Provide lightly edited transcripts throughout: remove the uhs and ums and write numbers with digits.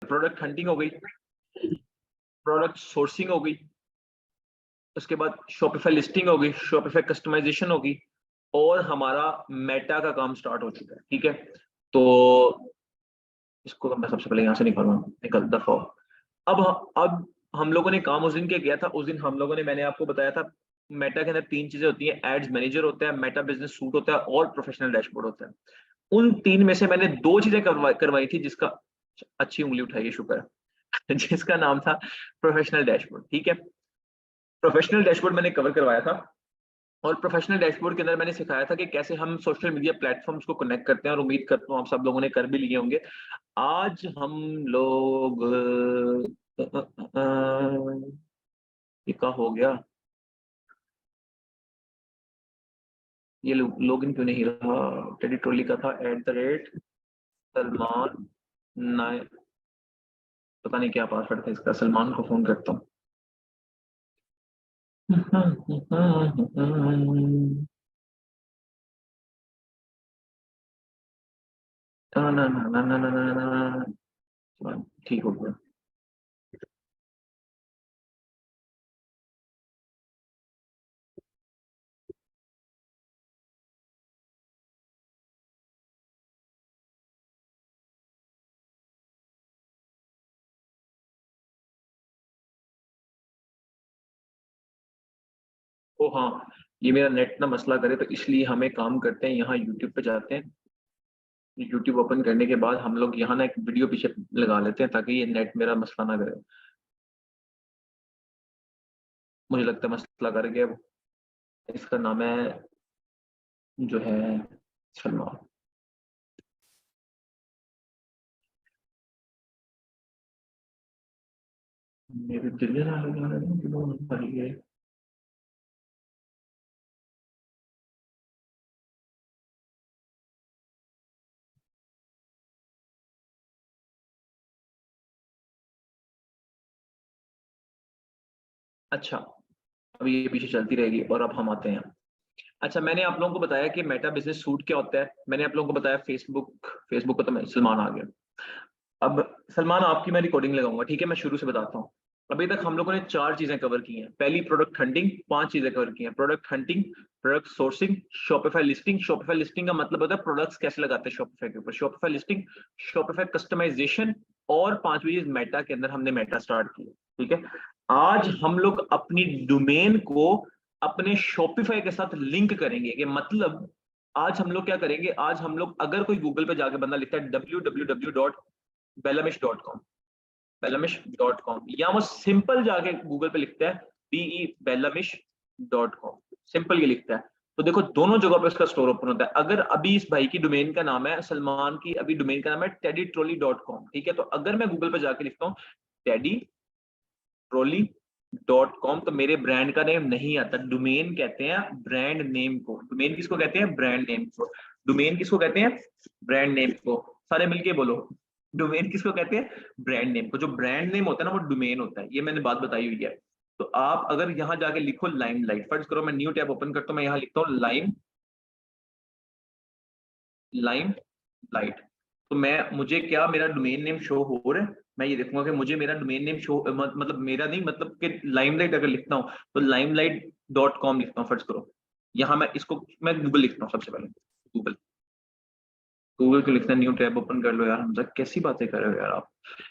Product hunting हो गई, product sourcing हो गई, उसके बाद शॉपिफाई लिस्टिंग हो गई, शॉपिफाई कस्टमाइजेशन होगी, और हमारा मेटा का काम स्टार्ट हो चुका है। ठीक है, तो इसको मैं सबसे पहले यहाँ से निकालूंगा, निकल दफा। अब हम लोगों ने काम उस दिन क्या किया था, उस दिन हम लोगों ने, मैंने आपको बताया था मेटा के अंदर 3 चीजें होती हैं, एड्स मैनेजर होता है, मेटा बिजनेस सूट होता है, और प्रोफेशनल डैशबोर्ड होता है। उन 3 में से मैंने 2 चीजें करवाई थी, जिसका अच्छी उंगली उठाई, शुक्र है जिसका नाम था प्रोफेशनल डैशबोर्ड। ठीक है, प्रोफेशनल डैशबोर्ड मैंने कवर करवाया था, और प्रोफेशनल डैशबोर्ड के अंदर मैंने सिखाया था कि कैसे हम सोशल मीडिया प्लेटफॉर्म्स को कनेक्ट करते हैं, और उम्मीद करता हूँ आप सब लोगों ने कर भी लिए होंगे। आज हम लोग ये क्या हो गया, ये लॉगिन क्यों नहीं रहा, टेडी ट्रॉली का था @सलमान नाय, पता नहीं क्या पासवर्ड था इसका, सलमान को फोन करता हूँ। ना ना ना ना ना ना ना, ठीक हो गया। ओ हाँ, ये मेरा नेट ना मसला करे, तो इसलिए हमें काम करते हैं, यहाँ यूट्यूब पे जाते हैं, यूट्यूब ओपन करने के बाद हम लोग यहाँ ना एक वीडियो पीछे लगा लेते हैं, ताकि ये नेट मेरा मसला ना करे। मुझे लगता है मसला कर गया वो। इसका नाम है जो है सलमान। मेरे दिल ना लगा रही है। अच्छा, अभी ये पीछे चलती रहेगी, और अब हम आते हैं। अच्छा, मैंने आप लोगों को बताया कि मेटा बिजनेस सूट क्या होता है, मैंने आप लोगों को बताया फेसबुक, फेसबुक को तो मैं, सलमान आ गया। अब सलमान, आपकी मैं रिकॉर्डिंग लगाऊंगा, ठीक है, मैं शुरू से बताता हूँ। अभी तक हम लोगों ने 4 चीजें कवर की हैं। पहली प्रोडक्ट हंटिंग, 5 चीजें कवर की हैं। Product hunting, product sourcing, Shopify listing, Shopify listing का मतलब होता है प्रोडक्ट्स कैसे लगाते हैं शॉपिफाई के ऊपर, शॉपिफाई लिस्टिंग, शॉपिफाई कस्टमाइजेशन, और 5वीं चीज मेटा के अंदर हमने मेटा स्टार्ट किया। ठीक है, आज हम लोग अपनी डोमेन को अपने शॉपिफाई के साथ लिंक करेंगे, कि मतलब आज हम लोग क्या करेंगे, आज हम लोग, अगर कोई गूगल पे जाके बंदा लिखता है www.belamish.com, belamish.com, या वो सिंपल जाके गूगल पे लिखता है belamish.com, सिंपल ये लिखता है, तो देखो दोनों जगह पे उसका स्टोर ओपन होता है। अगर अभी इस भाई की डोमेन का नाम है, सलमान की अभी डोमेन का नाम है teddytrolley.com, ठीक है, तो अगर मैं गूगल पे जाके लिखता हूँ teddytrolley.com, तो मेरे ब्रांड का नेम नहीं आता। डोमेन कहते हैं ब्रांड नेम को, डोमेन किसको कहते हैं, ब्रांड नेम को, डोमेन किसको कहते हैं, ब्रांड नेम को, सारे मिलके बोलो, डोमेन किसको कहते हैं, ब्रांड नेम को। जो ब्रांड नेम होता है ना, वो डोमेन होता है, ये मैंने बात बताई हुई है। तो आप अगर यहाँ जाके लिखो लाइमलाइट, फर्ज करो मैं न्यू टैब ओपन करता हूँ, मैं यहाँ लिखता हूँ लाइम लाइट, तो मैं, मुझे क्या मेरा डोमेन नेम शो हो रहा है, मैं ये देखूंगा कि मुझे मेरा डोमेन नेम शो, मतलब मेरा नहीं, मतलब कि लाइमलाइट अगर लिखता हूँ तो limelight.com लिखता हूँ, फर्ज करो। यहाँ मैं इसको, मैं गूगल लिखता हूँ सबसे पहले, गूगल, गूगल को लिखना, न्यू टैब ओपन कर लो यार, हमजा कैसी बातें कर रहे हो यार आप।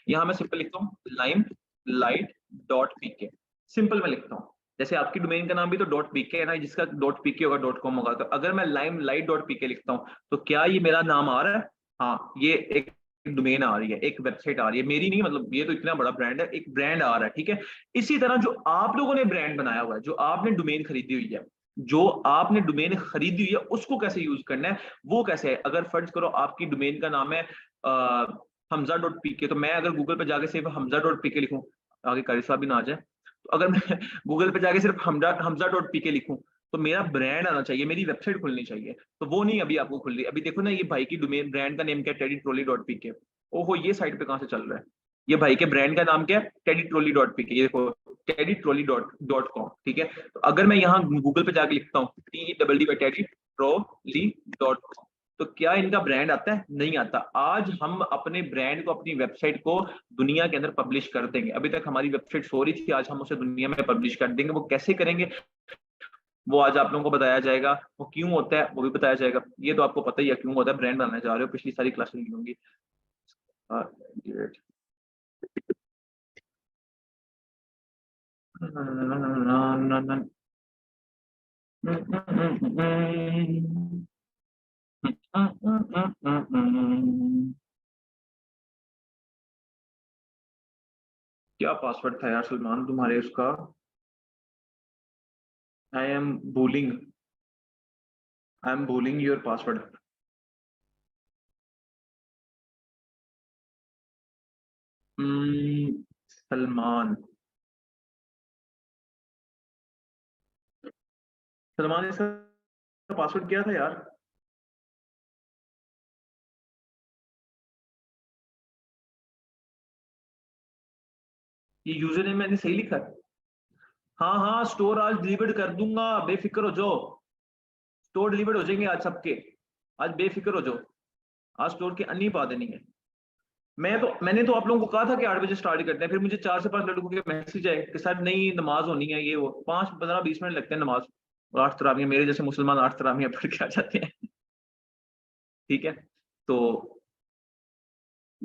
यहाँ मैं सिंपल लिखता हूँ limelight.pk, सिंपल मैं लिखता हूँ। जैसे आपकी डोमेन का नाम भी तो .pk है ना, जिसका .pk होगा .com होगा, तो अगर मैं limelight.pk लिखता हूँ, तो क्या ये मेरा नाम आ रहा है, हाँ, ये एक डोमेन आ रही है, एक वेबसाइट आ रही है, मेरी नहीं, मतलब ये तो इतना बड़ा ब्रांड है, एक ब्रांड आ रहा है। ठीक है, इसी तरह जो आप लोगों ने ब्रांड बनाया हुआ है, जो आपने डोमेन खरीदी हुई है, जो आपने डोमेन खरीदी हुई है, उसको कैसे यूज करना है, वो कैसे है। अगर फर्ज करो आपकी डोमेन का नाम है हमजा.pk, तो मैं अगर गूगल पे जाके सिर्फ हमजा.pk लिखूं, आगे कारी साहब भी ना आ जाए, तो अगर मैं गूगल पे जाके सिर्फ हमजा.pk लिखूं, तो मेरा ब्रांड आना चाहिए, मेरी वेबसाइट खुलनी चाहिए, तो वो नहीं अभी आपको खुल रही। अभी देखो ना, ये भाई की डोमेन ब्रांड का नेम क्या है, teddytrolley.pk। ओहो, ये साइट पे कहां से चल रहा है, ये भाई के ब्रांड का नाम क्या है, teddytrolley.pk, ये देखो teddytrolley.com। ठीक है, तो अगर मैं यहाँ गूगल पे जाके लिखता हूँ TEDD by teddytrolley.com, तो क्या इनका ब्रांड आता है? नहीं आता। आज हम अपने ब्रांड को, अपनी वेबसाइट को दुनिया के अंदर पब्लिश कर देंगे। अभी तक हमारी वेबसाइट सो रही थी, आज हम उसे दुनिया में पब्लिश कर देंगे। वो कैसे करेंगे वो आज आप लोगों को बताया जाएगा। वो क्यों होता है वो भी बताया जाएगा। ये तो आपको पता ही है क्यों होता है, ब्रांड बनाने जा रहे हो, पिछली सारी क्लासेस ली होंगी। क्या पासवर्ड था यार सलमान तुम्हारे उसका? I am bowling your password. Salman, Salman इसका पासवर्ड क्या था यार? ये यूजर नेम मैंने सही लिखा है? हाँ हाँ, स्टोर आज डिलीवर कर दूंगा, बेफिक्र हो जाओ। स्टोर डिलीवर हो जाएंगे आज सबके। आज बेफिक्र हो जाओ, आज स्टोर की अन्नी पा देनी है। मैंने तो आप लोगों को कहा था कि 8 बजे स्टार्ट करते हैं, फिर मुझे 4 से 5 लड़कों के मैसेज आए कि सर नहीं नमाज होनी है, ये वो 5, 15, 20 मिनट लगते हैं नमाज। और 8 तरावियां, मेरे जैसे मुसलमान 8 तरावियां पढ़ के आ जाते हैं। ठीक है। तो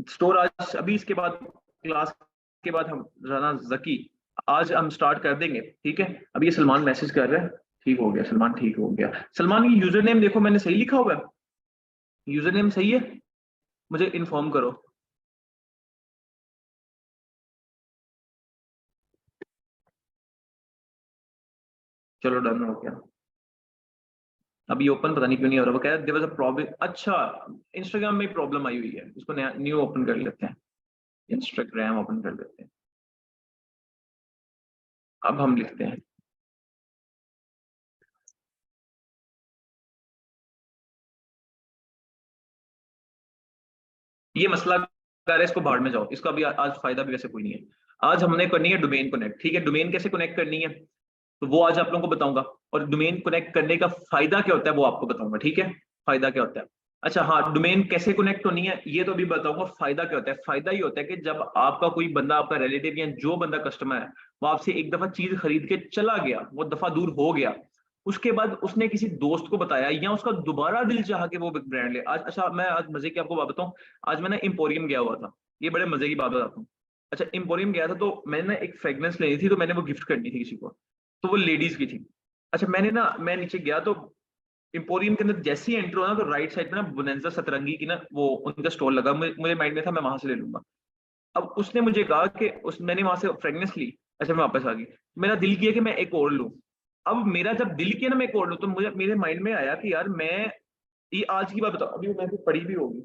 स्टोर आज अभी इसके बाद क्लास के बाद हम राना जकी आज हम स्टार्ट कर देंगे। ठीक है। अब ये सलमान मैसेज कर रहा है। ठीक हो गया सलमान, ठीक हो गया। सलमान की यूजर नेम देखो मैंने सही लिखा हुआ है? यूजर नेम सही है? मुझे इन्फॉर्म करो। चलो डन हो गया। अभी ओपन पता नहीं क्यों नहीं हो रहा, वो कह रहा देयर वाज अ प्रॉब्लम। अच्छा, इंस्टाग्राम में प्रॉब्लम आई हुई है, इसको न्यू ओपन कर लेते हैं। इंस्टाग्राम ओपन कर लेते हैं। अब हम लिखते हैं, ये मसला कर रहा है, इसको भाड़ में जाओ। इसका भी आज फायदा भी वैसे कोई नहीं है। आज हमने करनी है डोमेन कनेक्ट। ठीक है, डोमेन कैसे कनेक्ट करनी है तो वो आज आप लोगों को बताऊंगा। और डोमेन कनेक्ट करने का फायदा क्या होता है वो आपको बताऊंगा। ठीक है, फायदा क्या होता है। अच्छा हाँ, डोमेन कैसे कनेक्ट होनी है ये तो अभी बताऊंगा। फायदा क्या होता है? फायदा ये होता है कि जब आपका कोई बंदा, आपका रिलेटिव या जो बंदा कस्टमर है, वो आपसे एक दफा चीज खरीद के चला गया, वो दफा दूर हो गया, उसके बाद उसने किसी दोस्त को बताया या उसका दोबारा दिल चाहा कि वो ब्रांड ले। आज अच्छा, मैं आज मजे की आपको बात बताऊं। आज मैं ना एम्पोरियम गया हुआ था, ये बड़े मजे की बात बताता हूँ। अच्छा, एम्पोरियम गया था तो मैंने ना एक फ्रेग्रेंस लेनी थी, तो मैंने वो गिफ्ट करनी थी किसी को, तो वो लेडीज की थी। अच्छा, मैं नीचे गया तो एम्पोरियम के अंदर जैसे ही एंटर हुआ ना, तो राइट साइड में ना बोनांजा सतरंगी की ना वो उनका स्टॉल लगा। मुझे माइंड में था मैं वहां से ले लूंगा। अब उसने मुझे कहा कि उस मैंने वहां से फ्रेग्रेंस ली। अच्छा, मैं वापस आ गई। मेरा दिल किया कि मैं एक और लूं। अब मेरा जब दिल किया ना मैं एक और लूं, तो मुझे मेरे माइंड में आया कि यार मैं, ये आज की बात बताओ, अभी वो मैं फिर पढ़ी भी होगी,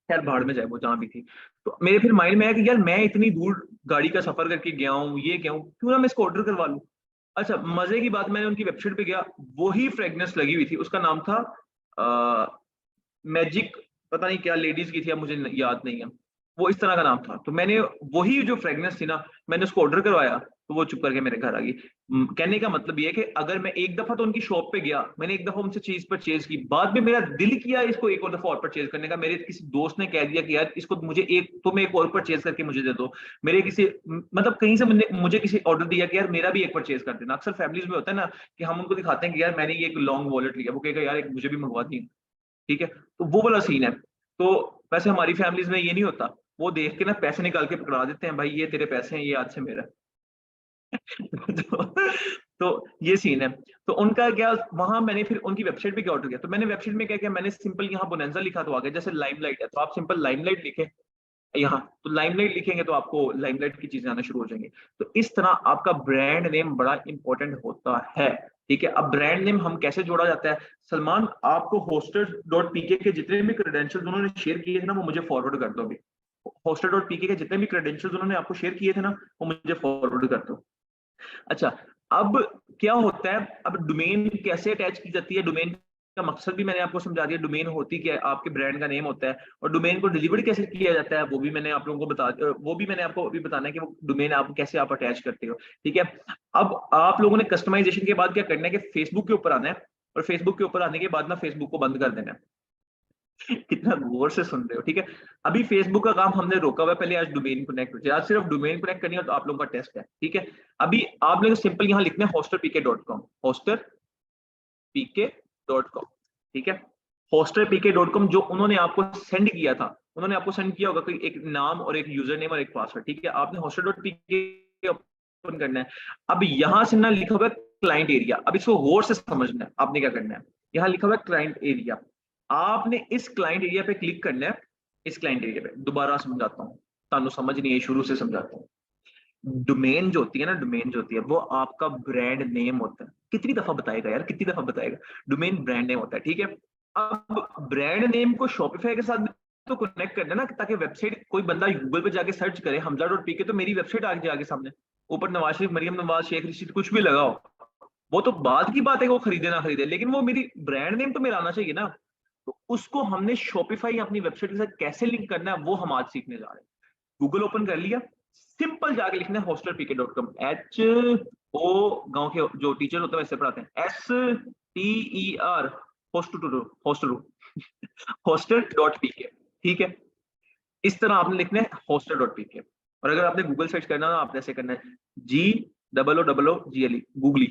खैर भाड़ में जाए वो जहां भी थी। तो मेरे फिर माइंड में आया कि यार मैं इतनी दूर गाड़ी का सफर करके गया हूँ, ये क्या हूँ, क्यों ना मैं इसको ऑर्डर करवा लूं। अच्छा, मजे की बात, मैंने उनकी वेबसाइट पे गया, वही फ्रेग्रेंस लगी हुई थी, उसका नाम था मैजिक, पता नहीं क्या लेडीज की थी, अब मुझे याद नहीं है। वो इस तरह का नाम था। तो मैंने वही जो फ्रेग्रेंस थी ना, मैंने उसको ऑर्डर करवाया, तो वो चुप करके मेरे घर आ गई। कहने का मतलब ये है कि अगर मैं एक दफा तो उनकी शॉप पे गया, मैंने एक दफा उनसे चीज परचेज की, बाद में मेरा दिल किया इसको एक और दफा और परचेज करने का, मेरे किसी दोस्त ने कह दिया कि यार इसको मुझे एक, तुम एक और परचेज करके मुझे दे दो। मेरे किसी मतलब कहीं से मुझे किसी ऑर्डर दिया कि यार मेरा भी एक परचेज कर देना। अक्सर फैमिलीज में होता है ना कि हम उनको दिखाते हैं कि यार मैंने ये एक लॉन्ग वॉलेट लिया, वो कहेगा यार एक मुझे भी मंगवा दी। ठीक है, तो वो वाला सीन है। तो वैसे हमारी फैमिलीज में ये नहीं होता। वो देख के ना पैसे निकाल के पकड़ा देते हैं, भाई ये तेरे पैसे हैं, ये आज से मेरा तो, तो ये सीन है। तो उनका क्या, वहां मैंने फिर उनकी वेबसाइट पे क्या ऑर्डर किया, तो मैंने वेबसाइट में क्या किया, मैंने सिंपल यहाँ बोनेंजा लिखा तो आ गया, जैसे लाइमलाइट है तो आप सिंपल लाइमलाइट लिखे यहाँ, तो लाइमलाइट लिखेंगे तो आपको लाइमलाइट की चीजें आना शुरू हो जाएंगी। तो इस तरह आपका ब्रांड नेम बड़ा इंपॉर्टेंट होता है। ठीक है, अब ब्रांड नेम हम कैसे जोड़ा जाता है? सलमान, आपको होस्टर.pk के जितने भी क्रेडेंशियल्स उन्होंने शेयर किए थे ना, वो मुझे फॉरवर्ड कर दो अभी। होस्टर.pk के जितने भी क्रेडेंशियल्स उन्होंने आपको शेयर किए थे ना, वो मुझे फॉरवर्ड कर दो। अच्छा, अब क्या होता है, अब डोमेन कैसे अटैच की जाती है, डोमेन का मकसद भी मैंने आपको समझा दिया। डोमेन होती क्या है, आपके ब्रांड का नेम होता है। और डोमेन को डिलीवर कैसे किया जाता है वो भी मैंने आप लोगों को वो भी मैंने आपको अभी बताना है कि वो डोमेन आप कैसे आप अटैच करते हो। ठीक है, अब आप लोगों ने कस्टमाइजेशन के बाद क्या करना है कि फेसबुक के ऊपर आना है। और फेसबुक के ऊपर आने के बाद ना फेसबुक को बंद कर देना है। कितना गौर से सुन रहे हो, ठीक है। अभी फेसबुक का काम हमने रोका हुआ है, पहले आज डोमेन कनेक्ट हो, आज सिर्फ डोमेन कनेक्ट करनी है तो आप लोगों का टेस्ट है, ठीक है। अभी आप लोग सिंपल यहाँ लिखना है hosterpk.com, hosterpk.com, ठीक है। hosterpk.com जो उन्होंने आपको सेंड किया था, उन्होंने आपको सेंड किया होगा कि एक नाम और एक यूजर नेम और एक पासवर्ड, ठीक है। आपने hoster.pk ओपन करना है। अब यहाँ से ना लिखा हुआ है क्लाइंट एरिया, अब इसको गौर से समझना है। आपने क्या करना है, यहाँ लिखा हुआ है क्लाइंट एरिया, आपने इस क्लाइंट एरिया पे क्लिक करना है। इस क्लाइंट एरिया पे दोबारा समझाता हूँ, तानु समझ नहीं है, शुरू से समझाता हूँ। डोमेन जो होती है ना, डोमेन जो होती है वो आपका ब्रांड नेम होता है। कितनी दफा बताएगा यार, कितनी दफा बताएगा, डोमेन ब्रांड नेम होता है, ठीक है। अब ब्रांड नेम को शॉपिफाई के साथ तो कनेक्ट करना ना, ताकि वेबसाइट कोई बंदा गूगल पे जाके सर्च करे हमजा.pk तो मेरी वेबसाइट आ जाए आगे सामने, ऊपर नवाज शरीफ, मरियम नवाज, शेख रशीद कुछ भी लगाओ, वो तो बाद की बात है, वो खरीदे ना खरीदे, लेकिन वो मेरी ब्रांड नेम तो मेरा आना चाहिए ना। तो उसको हमने शॉपिफाई अपनी वेबसाइट के साथ कैसे लिंक करना है वो हम आज सीखने जा रहे हैं। गूगल ओपन कर लिया, सिंपल जाके लिखना है hosterpk.com, गांव के जो टीचर होते हैं वैसे पढ़ाते हैं, STER, hoster.pk, ठीक है। इस तरह आपने लिखना है hoster.pk। और अगर आपने गूगल सर्च करना है आपने ऐसे करना है GOOGLE, गूगली,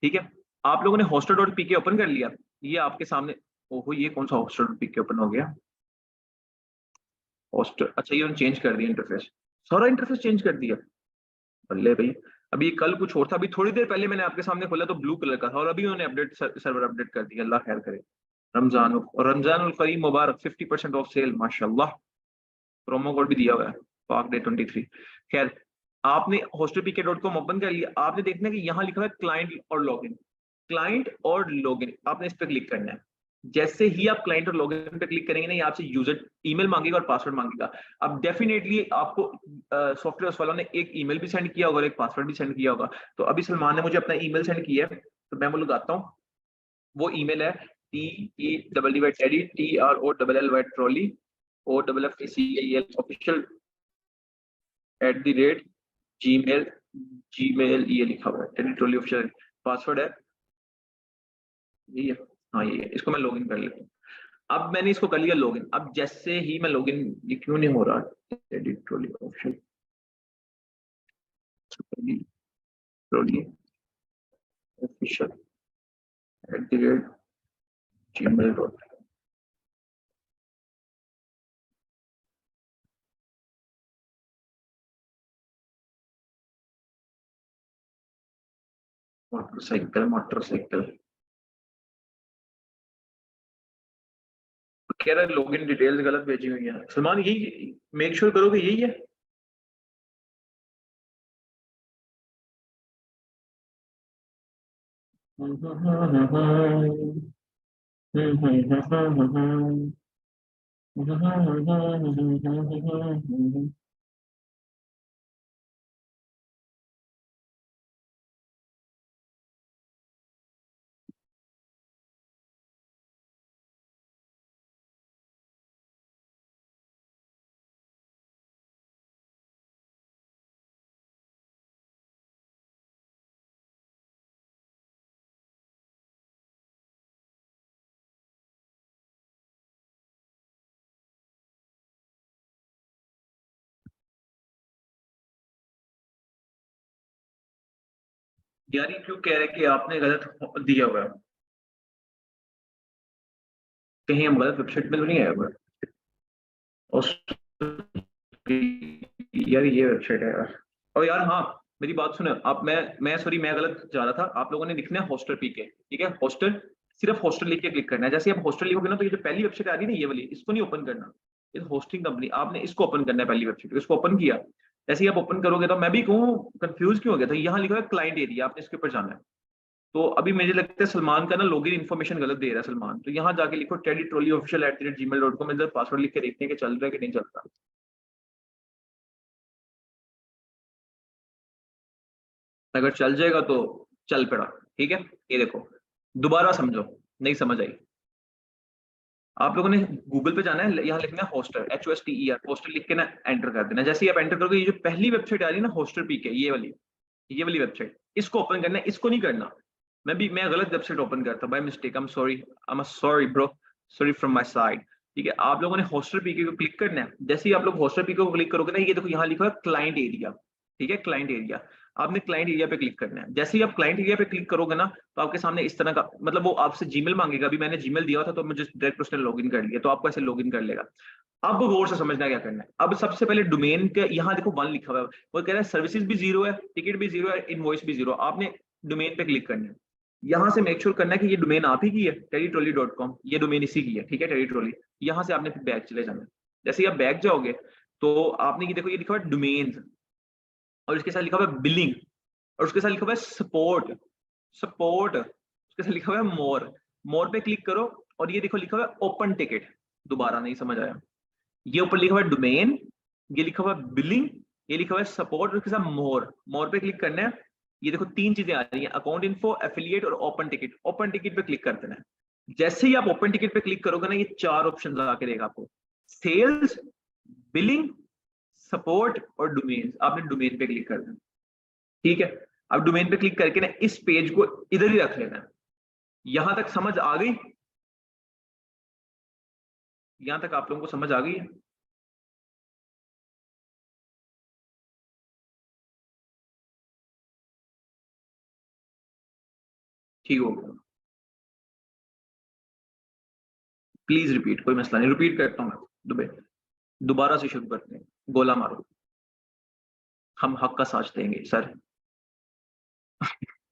ठीक है। आप लोगों ने hoster.pk ओपन कर लिया, ये आपके सामने, ओहो ये कौन सा hoster.pk ओपन हो गया, होस्टर, अच्छा ये उन्होंने चेंज कर दिया इंटरफेस, सारा इंटरफेस चेंज कर दिया, बल्ले भाई। अभी कल कुछ और था, अभी थोड़ी देर पहले मैंने आपके सामने खोला तो ब्लू कलर का था, और अभी उन्होंने सर्वर अपडेट कर दिया, अल्लाह खैर करे। रमजान करीम मुबारक, 50% ऑफ सेल, माशाल्लाह, प्रोमो कोड भी दिया हुआ है, पाक डे 23। खैर, आपने hosterpk.com ओपन कर लिया, आपने देखना है कि यहाँ लिखा है क्लाइंट और लॉगिन, क्लाइंट और लॉगिन, आपने इस पे क्लिक करना है। जैसे ही आप क्लाइंट और लॉगिन पे क्लिक करेंगे ना, ये आपसे यूजर ईमेल मांगेगा और पासवर्ड मांगेगा। अब डेफिनेटली आपको सॉफ्टवेयर वालों ने एक ईमेल भी सेंड किया होगा और एक पासवर्ड भी सेंड किया होगा। तो अभी सलमान ने मुझे अपना ईमेल सेंड किया है, तो मैं वो लगाता हूँ। वो ईमेल है TEDDY TROLLY OFFICIAL@gmail, ये लिखा हुआ है टेडी ट्रॉली ऑफिशियल, पासवर्ड है ये, हाँ ये, इसको मैं लॉगिन कर लेता हूँ। अब मैंने इसको कर लिया लॉगिन, अब जैसे ही मैं लॉगिन, ये क्यों नहीं हो रहा, edit trolley option, trolley official @gmail.com, motorcycle कह रहा है लॉगिन डिटेल्स गलत भेजी हुई है। सलमान यही मेक श्योर करो कि यही है। यार ये क्यों कह रहे हैं कि आपने गलत दिया हुआ है, कहीं हम गलत वेबसाइट में तो नहीं आया हुआ है? यार ये वेबसाइट है यार। और यार हाँ, मेरी बात सुनो आप, मैं सॉरी, मैं गलत जा रहा था। आप लोगों ने लिखना है होस्टर पीके, ठीक है। होस्टर, सिर्फ होस्टर लिख के क्लिक करना है। जैसे आप होस्टर लिखोगे ना, तो ये जो पहली वेबसाइट आ रही है ना, ये वाली, इसको नहीं ओपन करना, ये होस्टिंग कंपनी, आपने इसको ओपन करना है, पहली वेबसाइट इसको ओपन किया। जैसे ही आप ओपन करोगे, तो मैं भी कहूँ कंफ्यूज क्यों हो गया था, यहाँ लिखा है क्लाइंट एरिया, आपने इसके ऊपर जाना है। तो अभी मुझे लगता है सलमान का ना लॉगिन इन्फॉर्मेशन गलत दे रहा है सलमान, तो यहाँ जाके लिखो teddytrolleyofficial@gmail.com, इधर पासवर्ड लिख के देखते हैं कि चल रहा है कि नहीं चल रहा। अगर चल जाएगा तो चल पड़ा, ठीक है। ये देखो, दोबारा समझो, नहीं समझ आई। आप लोगों ने गूगल पे जाना है, यहाँ लिखना है होस्टर, HOSTER, होस्टर लिख के ना एंटर कर देना। जैसे ही आप एंटर करोगे, ये जो पहली वेबसाइट आ रही है ना होस्टर पीके, ये वाली वेबसाइट, इसको ओपन करना है, इसको नहीं करना। मैं गलत वेबसाइट ओपन करता by mistake, I am sorry bro, sorry from my side. ठीक है, आप लोगों ने होस्टर पीके को क्लिक करना है। जैसे ही आप लोग होस्टर पीके को क्लिक करोगे ना, ये देखो यहाँ लिखा है क्लाइंट एरिया। ठीक है, क्लाइंट एरिया, आपने क्लाइंट एरिया पे क्लिक करना है। जैसे ही आप क्लाइंट एरिया पे क्लिक करोगे ना, तो आपके सामने इस तरह का, मतलब वो आपसे जीमेल मांगेगा। अभी मैंने जीमेल दिया था तो मुझे डायरेक्ट उसने लॉगिन कर लिया, तो आपको ऐसे लॉगिन कर लेगा। अब गौर से समझना क्या करना है। अब सबसे पहले डोमेन के यहाँ देखो 1 लिखा हुआ है, वो कह रहा है सर्विसेज भी 0 है, टिकट भी 0 है, इनवॉइस भी 0। आपने डोमेन पे क्लिक करना है। यहाँ से मेक श्योर करना है कि ये डोमेन आप ही की है, terrytrolley.com, ये डोमेन इसी की है। ठीक है, टेरी ट्रॉली। यहाँ से आपने फिर बैक चले जाना है। जैसे ही आप बैक जाओगे तो आपने ये देखो, ये लिखा हुआ है डोमेन्स, और इसके साथ लिखा हुआ है बिलिंग, और उसके साथ लिखा हुआ है सपोर्ट, सपोर्ट, उसके साथ लिखा हुआ है मोर। मोर पे क्लिक करो और ये देखो लिखा हुआ है ओपन टिकट। दोबारा नहीं समझ आया, ये ऊपर लिखा हुआ है डोमेन, ये लिखा हुआ है बिलिंग, ये लिखा हुआ है सपोर्ट, और उसके साथ मोर। मोर पे क्लिक करना है। ये देखो 3 चीजें आ रही हैं, अकाउंट इन्फो, एफिलिएट और ओपन टिकट। ओपन टिकट पे क्लिक कर देना है। जैसे ही आप ओपन टिकट पे क्लिक करोगे ना, ये 4 ऑप्शन ला के देगा आपको, सेल्स, बिलिंग, सपोर्ट और डोमेन। आपने डोमेन पे क्लिक कर देना। ठीक है, अब डोमेन पे क्लिक करके ना इस पेज को इधर ही रख लेना है। यहां तक समझ आ गई? यहां तक आप लोगों को समझ आ गई है? ठीक हो गया, प्लीज रिपीट, कोई मसला नहीं, रिपीट करता हूँ मैं। दोबारा से शुरू करते हैं, गोला मारो, हम हक का साथ देंगे सर।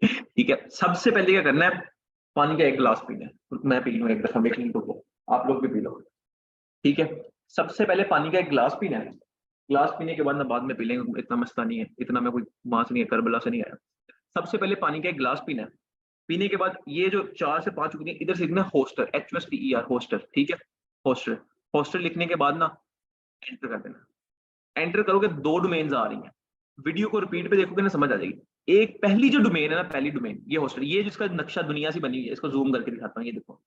ठीक है, सबसे पहले क्या करना है, पानी का एक गिलास पीना है। मैं पी लूँ एक दफा, मेरे लिए तो आप लोग भी पी लो। ठीक है, सबसे पहले पानी का एक गिलास पीना है। गिलास पीने के बाद ना बाद में पी लेंगे, इतना मसला नहीं है, इतना मैं कोई वहां से नहीं है, करबला से नहीं आया। सबसे पहले पानी का एक गिलास पीना है। पीने के बाद ये जो 4 से 5 उंगलियां इधर से लिखना है होस्टर, HOSTER, होस्टर। ठीक है, होस्टर। होस्टर लिखने के बाद ना एंटर कर देना। एंटर करोगे 2 डोमेन्स आ रही हैं। वीडियो को रिपीट पे देखोगे ना समझ आ जाएगी। एक पहली जो डोमेन है ना, पहली डोमेन ये होस्टर, ये जिसका नक्शा दुनिया से बनी हुई है, इसको जूम करके दिखाता हूँ। ये देखो,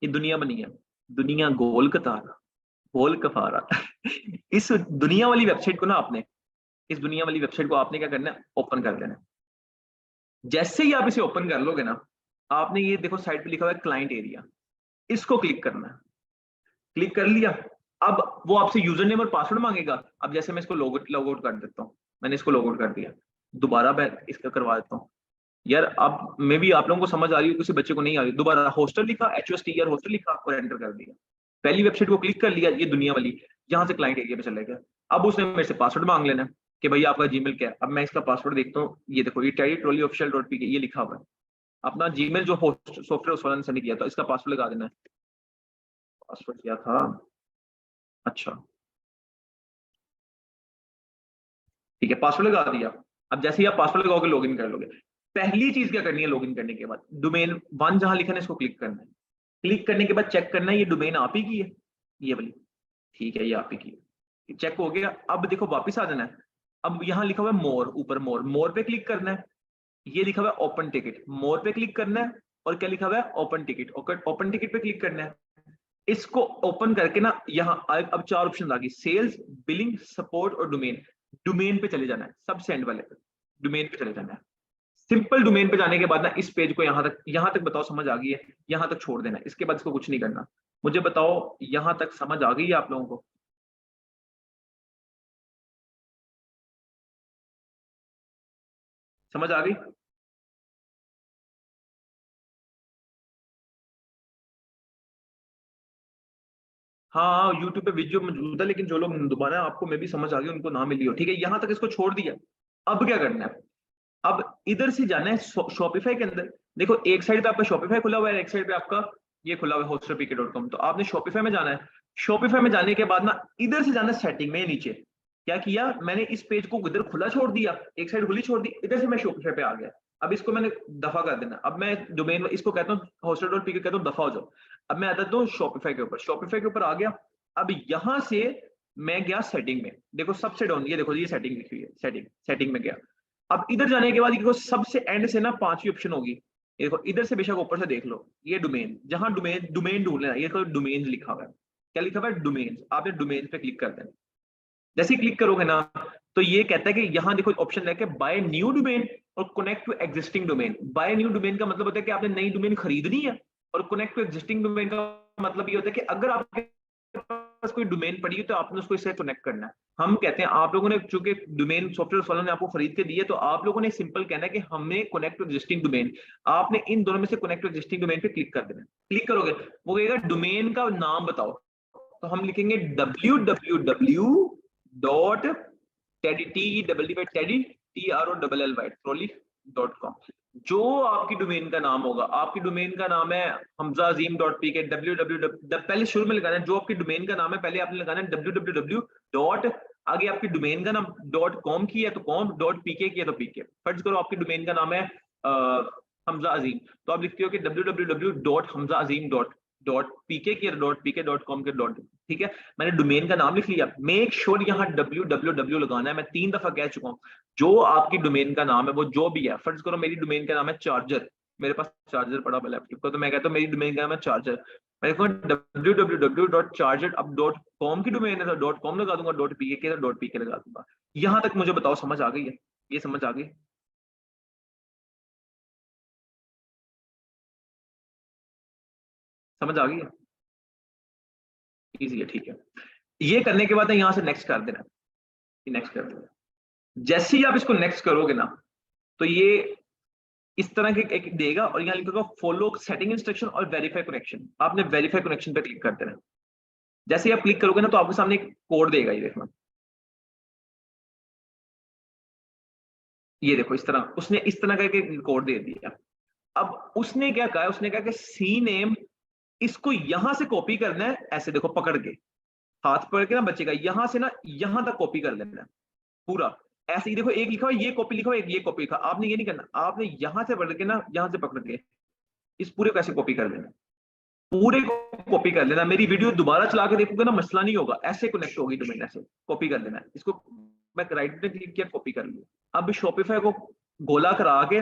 ये दुनिया बनी है, दुनिया गोल कतारा, गोल कफारा। इस दुनिया वाली वेबसाइट को ना आपने, इस दुनिया वाली वेबसाइट को आपने क्या करना है, ओपन कर देना है। जैसे ही आप इसे ओपन कर लोगे ना, आपने ये देखो साइड पे लिखा हुआ है क्लाइंट एरिया, इसको क्लिक करना है। क्लिक कर लिया। अब वो आपसे यूजर नेम और पासवर्ड मांगेगा। अब जैसे मैं इसको लॉग आउट कर देता हूँ, मैंने इसको लॉग आउट कर दिया। दोबारा मैं इसका करवा देता हूँ। यार अब मे भी आप लोगों को समझ आ रही है, किसी बच्चे को नहीं आ रही। दोबारा हॉस्टल लिखा, HOSTER हॉस्टल लिखा और एंटर कर दिया। पहली वेबसाइट को क्लिक कर लिया, ये दुनिया वाली, जहां से क्लाइंट एरिया पे चले गया। अब उसने मेरे से पासवर्ड मांग लेना कि भैया आपका जीमेल क्या है। अब मैं इसका पासवर्ड देखता हूँ, ये देखो, ये terrytrolleyofficial.pk ये लिखा हुआ है। अपना जीमेल जो होस्ट सॉफ्टवेयर उस वाले ने सेंड किया था, इसका पासवर्ड लगा देना है। पासवर्ड क्या था, अच्छा ठीक है, पासवर्ड लगा दिया। अब जैसे ही आप पासवर्ड लगाओगे लॉगिन कर लोगे। पहली चीज क्या करनी है लॉगिन करने के बाद, डोमेन 1 जहां लिखा है इसको क्लिक करना है। क्लिक करने के बाद चेक करना है ये डोमेन आप ही की है, ये वाली। ठीक है, ये आप ही की है, चेक हो गया। अब देखो वापस आ जाना है। अब यहाँ लिखा हुआ है मोर, ऊपर मोर, मोर पे क्लिक करना है। ये लिखा हुआ है ओपन टिकट, मोर पे क्लिक करना है। और क्या लिखा हुआ है, ओपन टिकट, ओपन टिकट पे क्लिक करना है। इसको ओपन करके ना यहाँ अब 4 ऑप्शन आ गई, सेल्स, बिलिंग, सपोर्ट और डोमेन। डोमेन पे चले जाना है, सबसे एंड वाले पे डोमेन पे चले जाना है। सिंपल डोमेन पे जाने के बाद ना इस पेज को यहाँ तक बताओ समझ आ गई है, यहाँ तक छोड़ देना है। इसके बाद इसको कुछ नहीं करना। मुझे बताओ यहाँ तक समझ आ गई है आप लोगों को? समझ आ गई? हाँ, यूट्यूब पे वीडियो मौजूद है, लेकिन जो लोग दोबारा आपको मे भी समझ आ गई, उनको ना मिली हो। ठीक है, यहाँ तक इसको छोड़ दिया। अब क्या करना है, अब इधर से जाना है शॉपिफाई के अंदर। देखो एक साइड पे आपका शॉपिफाई खुला हुआ है, एक साइड पे आपका ये खुला हुआ है hosterpk.com। तो आपने शॉपिफाई में जाना है। शॉपिफाई में जाने के बाद ना इधर से जाना है सेटिंग में, नीचे क्या किया मैंने, इस पेज को इधर खुला छोड़ दिया, एक साइड खुली छोड़ दी, इधर से मैं शॉपिफाई पे आ गया। अब इसको मैंने दफा कर देना। अब मैं डोमेन इसको कहता हूँ hoster.pk, कहता हूँ दफा हो जाओ। अब मैं आता हूँ शॉपिफाई के ऊपर, शॉपिफाई के ऊपर आ गया। अब यहां से मैं गया सेटिंग में, देखो सबसे डाउन, ये देखो ये सेटिंग लिखी हुई है, सेटिंग, सेटिंग में गया। अब इधर जाने के बाद देखो सबसे एंड से ना 5वीं ऑप्शन होगी। ये देखो इधर से बेशक ऊपर से देख लो, ये डोमेन, जहां डोमेन डोमेन ढूंढ लेना, ये देखो डोमेन लिखा हुआ है। क्या लिखा हुआ है, डोमेन। आपने डोमेन पे क्लिक कर देना। जैसे ही क्लिक करोगे ना तो ये कहता है कि यहाँ देखो ऑप्शन है कि बाय न्यू डोमेन और connect to existing domain. Buy new domain का मतलब होता है कि आपने नई डोमेन खरीदनी है, और कनेक्ट टू एग्जिस्टिंग डोमेन का मतलब ये होता है कि अगर आपके पास कोई डोमेन पड़ी है तो आपने उसको इससे कनेक्ट करना है। हम कहते हैं आप लोगों ने, चूंकि डोमेन सॉफ्टवेयर वालों ने आपको खरीद के दिए, तो आप लोगों ने सिंपल कहना है कि हमें कनेक्ट टू एग्जिस्टिंग डोमेन। आपने इन दोनों में से कनेक्ट टू एग्जिस्टिंग डोमेन पे क्लिक कर देना। क्लिक करोगे वो कहेगा डोमेन का नाम बताओ, तो हम लिखेंगे www डॉट टेडी trolley.com। जो आपकी डोमेन का नाम होगा, आपकी डोमेन का नाम है हमजा अजीम डॉट पी के, www पहले शुरू में लगाना है जो आपकी डोमेन का नाम है, पहले आपने लगाना है www डॉट, आगे आपकी डोमेन का नाम डॉट कॉम की है तो कॉम, डॉट पीके की है तो पीके। फर्ज करो आपकी डोमेन का नाम है हमजा अजीम, तो आप लिखते हो कि www डॉट हमजा अजीम डॉट पीके की डॉट पीके डॉट कॉम के डॉट। ठीक है, मैंने डोमेन का नाम लिख लिया। मेक श्योर यहाँ www लगाना है। मैं 3 दफा कह चुका हूँ, जो आपकी डोमेन का नाम है वो जो भी है, फर्ज करो मेरी डोमेन का नाम है चार्जर, मेरे पास चार्जर पड़ा हुआ लैपटॉप का, तो मैं कहता हूँ मेरी डोमेन का नाम है चार्जर, मैं www.charger, अब डॉट कॉम की डोमेन है तो डॉट कॉम लगा दूंगा, डॉट पीके के डॉट पीके लगा दूंगा। यहाँ तक मुझे बताओ समझ आ गई है? ये समझ आ गई? समझ आ गई है? इजी है, ठीक है। ये करने के बाद यहाँ से नेक्स्ट कर देना, नेक्स्ट कर देना। जैसे ही आप इसको नेक्स्ट करोगे ना, तो ये इस तरह के एक देगा और यहाँ लिखेगा फॉलो सेटिंग इंस्ट्रक्शन और वेरीफाई कनेक्शन। आपने वेरीफाई कनेक्शन पे क्लिक कर देना। जैसे ही आप क्लिक करोगे ना तो आपके सामने एक कोड देगा, ये देखना, ये देखो इस तरह उसने इस तरह का एक कोड दे दिया। अब उसने क्या कहा है, उसने कहा कि सी नेम, इसको यहां से कॉपी करना है, ऐसे देखो पकड़ के, हाथ पकड़ के ना बच्चे का, यहां से ना यहां तक कॉपी कर लेना है पूरा। ऐसे ही देखो एक लिखा हुआ ये कॉपी लिखा हुआ, एक ये कॉपी लिखा, आपने ये नहीं करना, आपने यहां से पकड़ के ना, यहां से पकड़ के इस पूरे को ऐसे कॉपी कर लेना, पूरे को कॉपी कर लेना। मेरी वीडियो दोबारा चला के देखोगे ना मसला नहीं होगा, ऐसे कनेक्ट होगी डोमेन, ऐसे कॉपी कर लेना है इसको। मैं राइट पे क्लिक किया, कॉपी कर लिया। अब शॉपिफाई को गोला करा के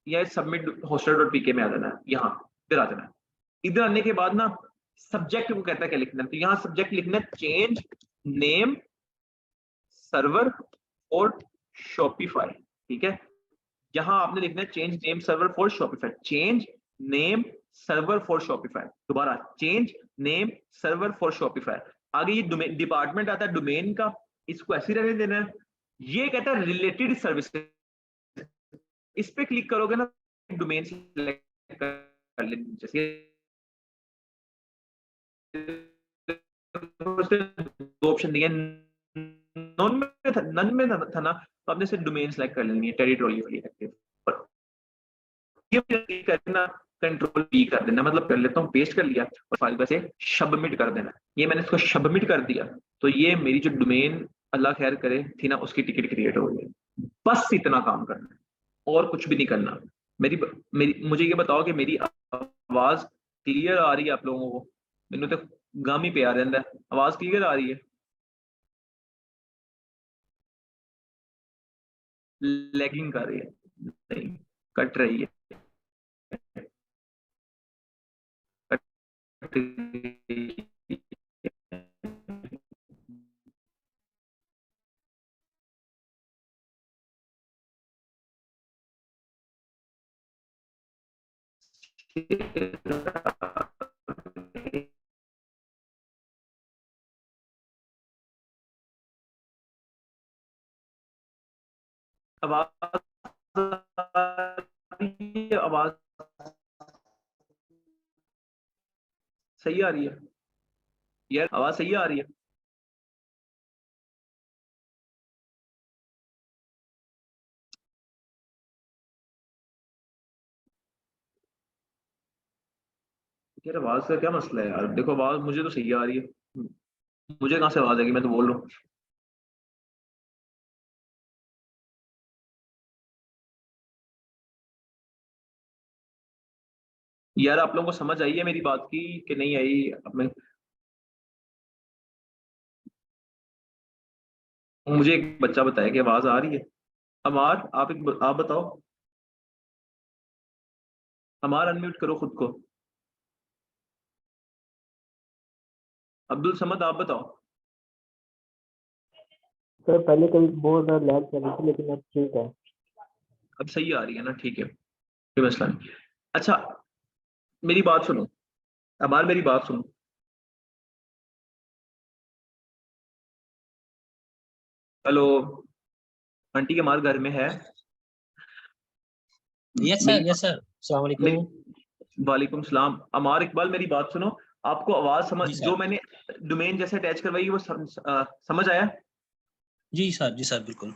या सबमिट होस्टर डॉट पीके में आ जाना है, यहाँ इधर आ जाना है। इधर आने के बाद ना सब्जेक्ट को कहता है क्या लिखना है, तो यहाँ सब्जेक्ट लिखना है चेंज नेम सर्वर और शॉपिफाई। ठीक है, यहाँ आपने लिखना है change name server for Shopify, change name server for Shopify, दोबारा change name server for Shopify. आगे ये डोमेन डिपार्टमेंट आता है डोमेन का, इसको ऐसे रहने देना है। ये कहता है रिलेटेड सर्विसेज, इस पे क्लिक करोगे ना डोमेन सेलेक्ट कर लेनी, जैसे दो ऑप्शन दिए, नन में था ना, तो आपने सिर्फ डोमेन सेलेक्ट कर लेनी है, टेरिटोरी वाली एक्टिव, और ये करना कंट्रोल पी कर देना, मतलब कर लेता हूँ पेस्ट कर लिया और फाइल पे से सबमिट कर देना। ये मैंने इसको सबमिट कर दिया, तो ये मेरी जो डोमेन अल्लाह खैर करे थी ना, उसकी टिकट क्रिएट हो गई। बस इतना काम करना है और कुछ भी नहीं करना। मेरी मेरी मुझे ये बताओ कि मेरी आवाज क्लियर आ रही है आप लोगों को? मैंने तो गम ही पे आ रहा है, आवाज क्लियर आ रही है? लैगिंग कर रही है? नहीं, कट रही है, कट रही है। आवाज आवाज सही आ रही है यार? आवाज सही आ रही है? यार आवाज का क्या मसला है यार? देखो आवाज मुझे तो सही आ रही है, मुझे कहाँ से आवाज आएगी? मैं तो बोल रहा हूँ। यार आप लोगों को समझ आई है मेरी बात की कि नहीं आई? अब मैं, मुझे एक बच्चा बताया कि आवाज आ रही है। अमार आप बताओ, अमार अनम्यूट करो खुद को। अब्दुल समद आप बताओ। सर पहले कभी बहुत ज़्यादा लैग कर रही थी, लेकिन अब ठीक है। अब सही आ रही है ना? ठीक है, कोई मसला नहीं। अच्छा मेरी बात सुनो, अमार मेरी बात सुनो। हेलो आंटी, के अमार घर में है? यस मेरी सर, अस्सलाम वालेकुम। वालेकुम सलाम। अमार इकबाल मेरी बात सुनो, आपको आवाज समझ, जी जो सर। मैंने डोमेन जैसे अटैच करवाई है वो समझ आया? जी सर बिल्कुल।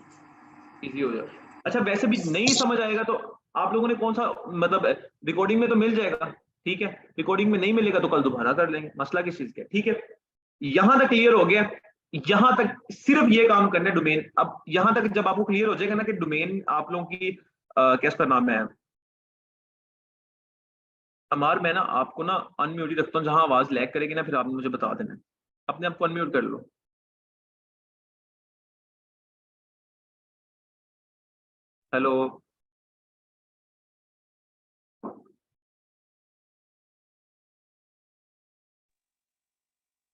इजी हो जाए। अच्छा वैसे भी नहीं समझ आएगा तो आप लोगों ने कौन सा, मतलब रिकॉर्डिंग में तो मिल जाएगा, ठीक है, रिकॉर्डिंग में नहीं मिलेगा तो कल दोबारा कर लेंगे, मसला किस चीज का है, ठीक है। यहां तक क्लियर हो गया? यहां तक सिर्फ ये काम करना है डोमेन। अब यहां तक जब आपको क्लियर हो जाएगा ना कि डोमेन आप लोगों की क्या इसका नाम है, अमार, मैं ना आपको ना अनम्यूट ही रखता हूँ, जहां आवाज लैग करेगी ना फिर आपने मुझे बता देना, अपने आप को अनम्यूट कर लो। हेलो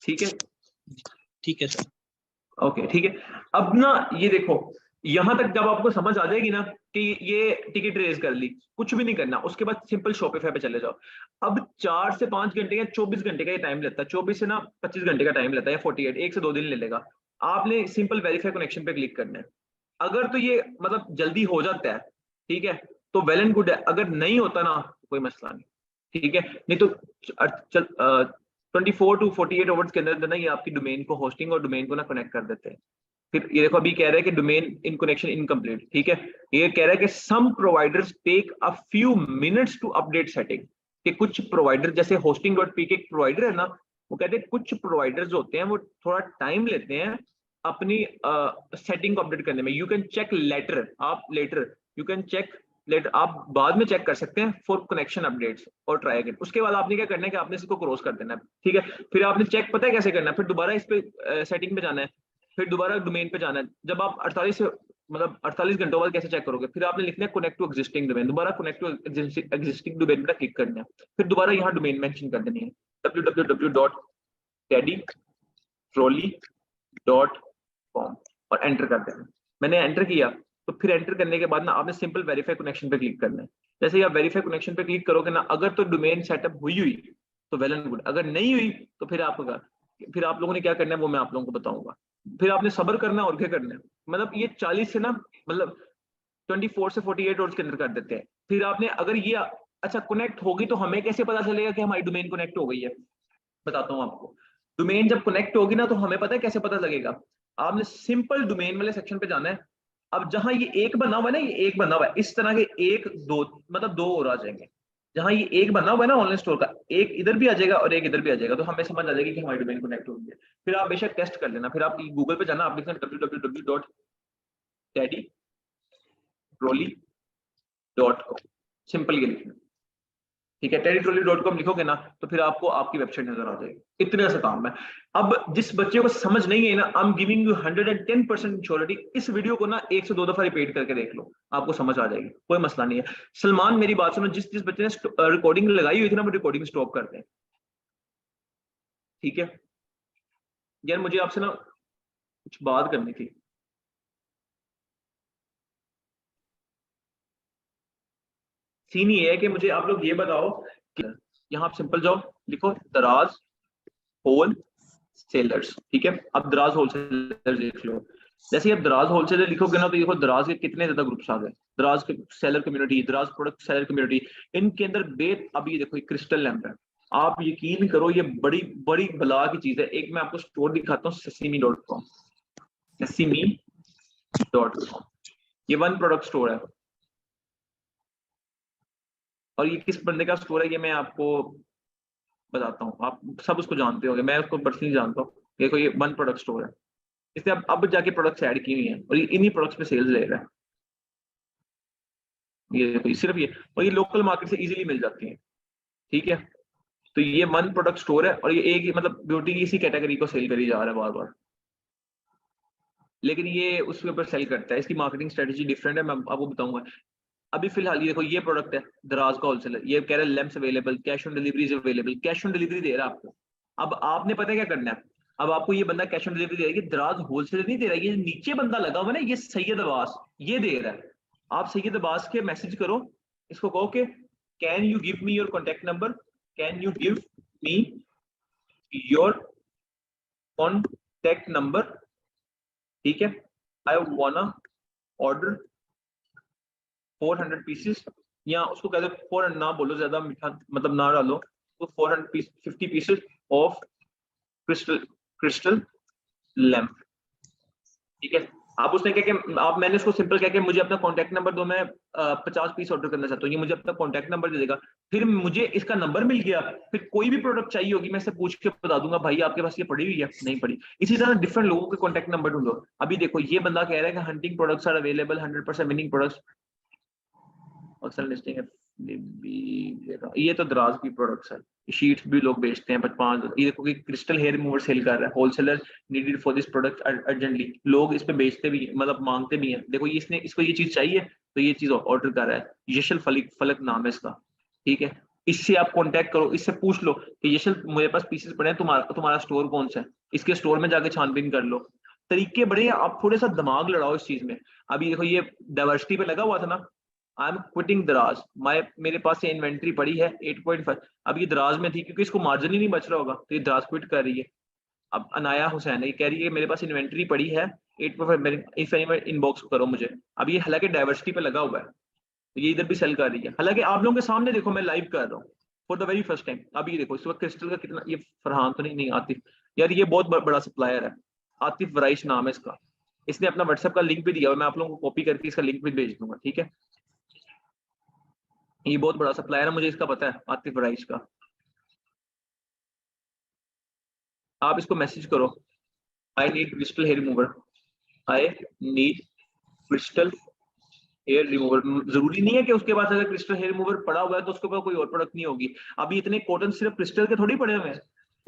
ठीक है, ठीक है सर। ओके ठीक है। अब ना ये देखो, यहां तक जब आपको समझ आ जाएगी ना कि ये टिकट रेज कर ली, कुछ भी नहीं करना, उसके बाद सिंपल शॉपिफाई पे चले जाओ। अब 4 से 5 घंटे या 24 घंटे का ये टाइम लेता है, 24 से ना 25 घंटे का टाइम लेता है, या 48, 1 से 2 दिन ले लेगा। आपने सिंपल वेरीफाई कनेक्शन पे क्लिक करना है। अगर तो ये मतलब जल्दी हो जाता है, ठीक है, तो वेल एंड गुड है। अगर नहीं होता ना कोई मसला नहीं, ठीक है। नहीं तो 24 टू 48 आवर्स के अंदर ना ये आपकी डोमेन को, होस्टिंग और डोमेन को ना कनेक्ट कर देते हैं। फिर ये देखो अभी कह रहा है कि डोमेन इन कनेक्शन इनकम्प्लीट, ठीक है। ये कह रहा है कि some providers take a few minutes to update setting, कि कुछ प्रोवाइडर जैसे होस्टिंग डॉट पी के एक प्रोवाइडर है ना, वो कहते हैं कुछ प्रोवाइडर्स होते हैं वो थोड़ा टाइम लेते हैं अपनी सेटिंग को अपडेट करने में। यू कैन चेक लेटर, आप later you can check later, आप बाद में चेक कर सकते हैं फॉर कनेक्शन अपडेट्स और ट्राई अगेन। उसके बाद आपने क्या करना है कि आपने इसको क्रॉस कर देना है, ठीक है। फिर आपने चेक पता है कैसे करना है, फिर दोबारा इस पे सेटिंग पे जाना है, फिर दोबारा डोमेन पे जाना है। जब आप 48 से मतलब 48 घंटों बाद कैसे चेक करोगे, फिर आपने लिखना है कनेक्ट टू एग्जिस्टिंग डोमेन, दोबारा कनेक्ट टू एग्जिस्टिंग डोमेन पे क्लिक करना है, फिर दोबारा यहाँ डोमेन मेंशन कर देनी है www.teddytrolley.com और एंटर कर देना। मैंने एंटर किया, तो फिर एंटर करने के बाद ना आपने सिंपल वेरीफाई कनेक्शन पे क्लिक करना है। जैसे ही आप वेरीफाई कनेक्शन पे क्लिक करोगे ना, अगर तो डोमेन सेटअप हुई तो वेल एंड गुड, अगर नहीं हुई तो फिर आप लोगों ने क्या करना है वो मैं आप लोगों को बताऊंगा। फिर आपने सब्र करना है और क्या करना है, मतलब ये 40 से ना मतलब 24 से 48 आवर्स के अंदर कर देते हैं। फिर आपने अगर ये अच्छा कनेक्ट होगी तो हमें कैसे पता चलेगा कि हमारी डोमेन कनेक्ट हो गई है, बताता हूँ आपको। डोमेन जब कनेक्ट होगी ना तो हमें पता है कैसे पता लगेगा। आपने सिंपल डोमेन वाले सेक्शन पे जाना है। अब जहां ये एक बना हुआ है ना, ये एक बना हुआ है, इस तरह के एक दो मतलब दो और आ जाएंगे। जहां ये एक बना हुआ है ना ऑनलाइन स्टोर का, एक इधर भी आ जाएगा और एक इधर भी आ जाएगा, तो हमें समझ आ जाएगी कि हमारी डोमेन कनेक्ट हो गई है। फिर आप बेशक टेस्ट कर लेना, फिर आप गूगल पे जाना, आप लिखना www.teddytrolley.com, सिंपल ये लिखना, ठीक है। teddytrolley.com लिखोगे ना तो फिर आपको आपकी वेबसाइट नजर आ जाएगी। इतने सा काम है। अब जिस बच्चे को समझ नहीं है ना, I am giving you 110% surety, इस वीडियो को ना 1 से 2 दफा रिपीट करके देख लो, आपको समझ आ जाएगी, कोई मसला नहीं है। सलमान मेरी बात सुनो, जिस जिस बच्चे ने रिकॉर्डिंग लगाई हुई थी ना, वो रिकॉर्डिंग स्टॉप कर दें, ठीक है। यार मुझे आपसे ना कुछ बात करनी थी। सीन ये है कि मुझे आप लोग ये बताओ कि यहाँ आप सिंपल जाओ, लिखो दराज होल सेलर्स, ठीक है। अब दराज होलसेलर लिख लो। जैसे ही आप दराज होलसेलर लिखोगे ना, तो देखो दराज के कितने ज्यादा ग्रुप्स आ गए, दराज के सेलर कम्युनिटी, दराज प्रोडक्ट सेलर कम्युनिटी, इनके अंदर अब ये देखो ये क्रिस्टल लैंप है, आप यकीन करो ये बड़ी बड़ी बला की चीज है। एक मैं आपको स्टोर दिखाता हूँ, sesame.com, sesame.com, ये 1 प्रोडक्ट स्टोर है। और ये किस बंदे का स्टोर है ये मैं आपको बताता हूँ, आप सब उसको जानते होंगे, मैं उसको पर्सनली जानता हूँ। देखो ये 1 प्रोडक्ट स्टोर है, इसने अब जाके प्रोडक्ट्स ऐड की हुई हैं और ये इन्हीं प्रोडक्ट्स पे सेल्स ले रहा है। ये देखो सिर्फ ये, और ये लोकल मार्केट से इजीली मिल जाती हैं, ठीक है। तो ये 1 प्रोडक्ट स्टोर है और ये एक ही मतलब ब्यूटी की इसी कैटेगरी को सेल करी जा रहा है बार बार, लेकिन ये उसके ऊपर सेल करता है। इसकी मार्केटिंग स्ट्रेटेजी डिफरेंट है, मैं आपको बताऊंगा। अभी फिलहाल ये देखो ये प्रोडक्ट है दराज का होलसेलर, ये कह रहा है lamps available, cash on delivery is available, cash on delivery दे रहा है आपको। अब आपने पता है क्या करना है, अब आपको ये बंदा कैश ऑन डिलीवरी दे रहा है, दराज होलसेलर नहीं दे रहा है, ये नीचे बंदा लगा हुआ ना, ये सैयद अब्बास ये दे रहा है। आप सैयद अब्बास के मैसेज करो, इसको कहो कि can you give me your contact number, can you give me your contact number, ठीक है, आई वांना ऑर्डर 400 पीसेस, या उसको कहते 400 ना बोलो, ज्यादा मीठा मतलब ना डालो, तो 450 पीसेस ऑफ क्रिस्टल लैंप, ठीक है। आप उसने क्या आप मैंने उसको सिंपल कह के मुझे अपना कॉन्टैक्ट नंबर दो, मैं 50 पीस ऑर्डर करना चाहता हूँ, ये मुझे अपना कॉन्टैक्ट नंबर दे देगा। फिर मुझे इसका नंबर मिल गया, फिर कोई भी प्रोडक्ट चाहिए होगी मैं इससे पूछ के बता दूंगा भाई आपके पास ये पड़ी हुई है, नहीं पड़ी। इसी तरह डिफरेंट लोगों के कॉन्टैक्ट नंबर ढूंढो। अभी देखो ये बंदा कह रहा है कि hunting products are available 100% winning products, अक्सर लिस्टिंग है, ये तो दराज की प्रोडक्ट्स है, शीट्स भी लोग बेचते हैं 5, ये देखो कि क्रिस्टल हेयर रिमूवर सेल कर रहा है, wholesaler needed for this product urgently, लोग इस पे बेचते भी मतलब मांगते भी हैं। देखो इसने इसको ये चीज चाहिए तो ये चीज ऑर्डर कर रहा है, यशल फलक नाम है इसका, ठीक है। इससे आप कांटेक्ट करो, इससे पूछ लो कि यशल मेरे पास पीसेस पड़े हैं, तुम्हारा स्टोर कौन सा है, इसके स्टोर में जाके छानबीन कर लो। तरीके बड़े हैं, आप थोड़ा सा दिमाग लड़ाओ इस चीज में। अभी देखो ये डाइवर्सिटी पे लगा हुआ था ना, आई एम क्विटिंग दराज, मेरे पास ये इन्वेंट्री पड़ी है 8.5, अब ये दराज में थी क्योंकि इसको मार्जिन ही नहीं बच रहा होगा तो ये दराज क्विट कर रही है। अब अनाया हुसैन ये कह रही है मेरे पास इन्वेंट्री पड़ी है 8.5, इनबॉक्स करो मुझे। अब ये हालांकि डाइवर्सिटी पे लगा हुआ है तो ये इधर भी सेल कर रही है, हालांकि आप लोगों के सामने देखो मैं लाइव कर रहा हूँ for the very first time. अब ये देखो इस वक्त क्रिस्टल का कितना, ये फरहान तो नहीं आतिफ, यार ये बहुत बड़ा सप्लायर है, आतिफ वराइश नाम है इसका, इसने अपना व्हाट्सएप का लिंक भी दिया हुआ, मैं आप लोगों को कॉपी करके इसका लिंक भी भेज दूंगा, ठीक है। ये बहुत बड़ा सप्लायर है, मुझे इसका पता है, आतिफ वराइश का। आप इसको मैसेज करो, I need crystal hair remover, I need crystal hair remover. जरूरी नहीं है कि उसके पास अगर क्रिस्टल हेयर रिमूवर पड़ा हुआ है तो उसके पास कोई और प्रोडक्ट नहीं होगी। अभी इतने कॉटन सिर्फ क्रिस्टल के थोड़ी पड़े हुए हैं,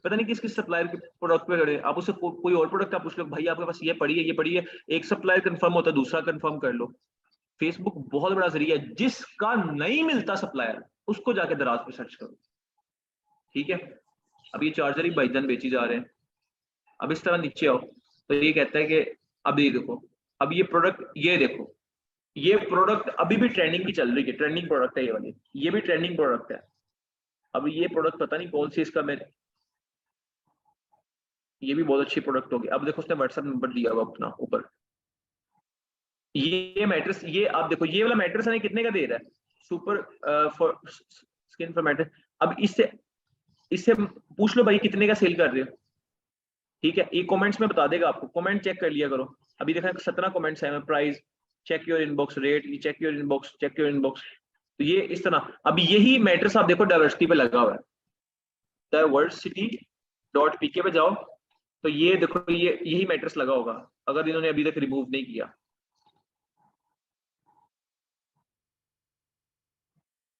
पता नहीं किस किस सप्लायर के प्रोडक्ट पे खड़े। आप उससे कोई और प्रोडक्ट आप पूछ लो, भाई आपके पास ये पड़ी है, ये पड़ी है, एक सप्लायर कंफर्म होता है दूसरा कंफर्म कर लो। फेसबुक बहुत बड़ा जरिया है, जिसका नहीं मिलता सप्लायर उसको जाके दराज पे सर्च करो, ठीक है। अब ये चार्जर ही भाईजान बेची जा रहे हैं। अब इस तरह नीचे आओ तो ये कहता है कि अब ये देखो, अब ये प्रोडक्ट, ये देखो ये प्रोडक्ट अभी भी ट्रेंडिंग की चल रही है, ट्रेंडिंग प्रोडक्ट है ये वाली, ये भी ट्रेंडिंग प्रोडक्ट है। अब ये प्रोडक्ट पता नहीं कौन सी इसका, मेरे ये भी बहुत अच्छी प्रोडक्ट होगी। अब देखो उसने व्हाट्सएप नंबर दिया हुआ अपना ऊपर, ये मैट्रेस, ये आप देखो ये वाला मैट्रेस है कितने का दे रहा है, super for skin for mattress. अब इससे इससे पूछ लो भाई कितने का सेल कर रहे हो, ठीक है। ये कमेंट्स में बता देगा आपको, कमेंट चेक कर लिया करो। अभी देखा 17 कमेंट्स है, price check your inbox, rate check your inbox, check your inbox. तो ये इस तरह, अब यही मैट्रेस आप देखो डाइवर्सिटी पे लगा हुआ है, diversity.pk पे जाओ तो ये देखो ये यही मैट्रेस लगा होगा, अगर इन्होंने अभी तक रिमूव नहीं किया।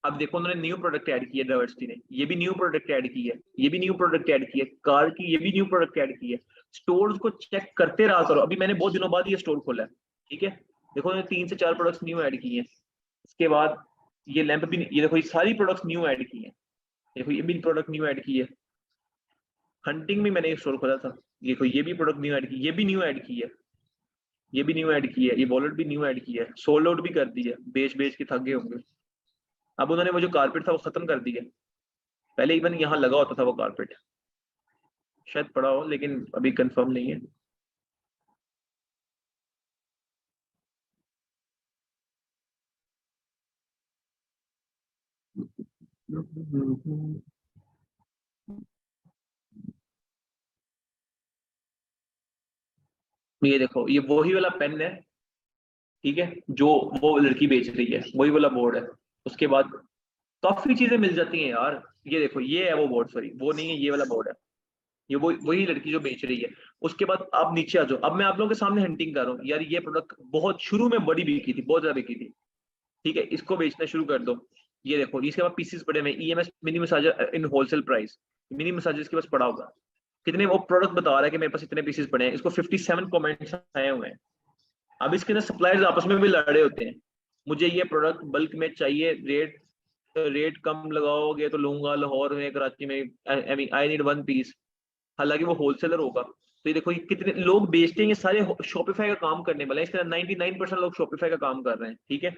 अब देखो उन्होंने न्यू प्रोडक्ट ऐड किया डाइवर्सिटी ने, ये भी न्यू प्रोडक्ट ऐड की है, ये भी न्यू प्रोडक्ट ऐड की है, कार की ये भी न्यू प्रोडक्ट ऐड की है। स्टोर्स को चेक करते रहा करो, अभी मैंने बहुत दिनों बाद ये स्टोर खोला है, ठीक है। देखो उन्होंने 3 से 4 प्रोडक्ट्स न्यू ऐड किए हैं। इसके बाद ये लैंप भी, ये देखो ये सारी प्रोडक्ट्स न्यू ऐड की है, देखो ये भी प्रोडक्ट न्यू ऐड की है। हंटिंग में मैंने एक स्टोर खोला था, देखो ये भी प्रोडक्ट न्यू ऐड की, ये भी न्यू ऐड की है, ये भी न्यू ऐड की है, ये वॉलेट भी न्यू ऐड की है, सोल्ड आउट भी कर दी है, बेच बेच के थक गए होंगे। अब उन्होंने वो जो कारपेट था वो खत्म कर दिया, पहले इवन यहाँ लगा होता था वो कारपेट, शायद पड़ा हो लेकिन अभी कंफर्म नहीं है। ये देखो ये वही वाला पेन है, ठीक है, जो वो लड़की बेच रही है, वही वाला बोर्ड है। उसके बाद काफी चीजें मिल जाती हैं यार, ये देखो ये है वो बोर्ड, सॉरी वो नहीं है, ये वाला बोर्ड है, ये वही लड़की जो बेच रही है। उसके बाद आप नीचे आ जाओ, अब मैं आप लोगों के सामने हंटिंग कर रहा हूँ यार, ये प्रोडक्ट बहुत शुरू में बड़ी बिकी थी, बहुत ज्यादा बिकी थी, ठीक है, इसको बेचना शुरू कर दो। ये देखो इसके बाद पीसेस पड़े हुए, ईएमएस मिनी मसाजर इन होलसेल प्राइस, मिनी मसाजर इसके पास पड़ा होगा, कितने वो प्रोडक्ट बता रहा है कि मेरे पास इतने पीसेस पड़े हैं, इसको 57 कमेंट्स आए हुए हैं। अब इसके अंदर सप्लायर्स आपस में भी लड़े होते हैं, मुझे ये प्रोडक्ट बल्क में चाहिए, रेट कम लगाओगे तो लूंगा, लाहौर में, कराची में, आई नीड 1 पीस। हालांकि वो होलसेलर होगा। तो ये देखो ये कितने लोग बेचते हैं, ये सारे शॉपिफाई का काम करने वाले हैं। इस तरह 99% लोग शॉपिफाई का काम कर रहे हैं, ठीक है।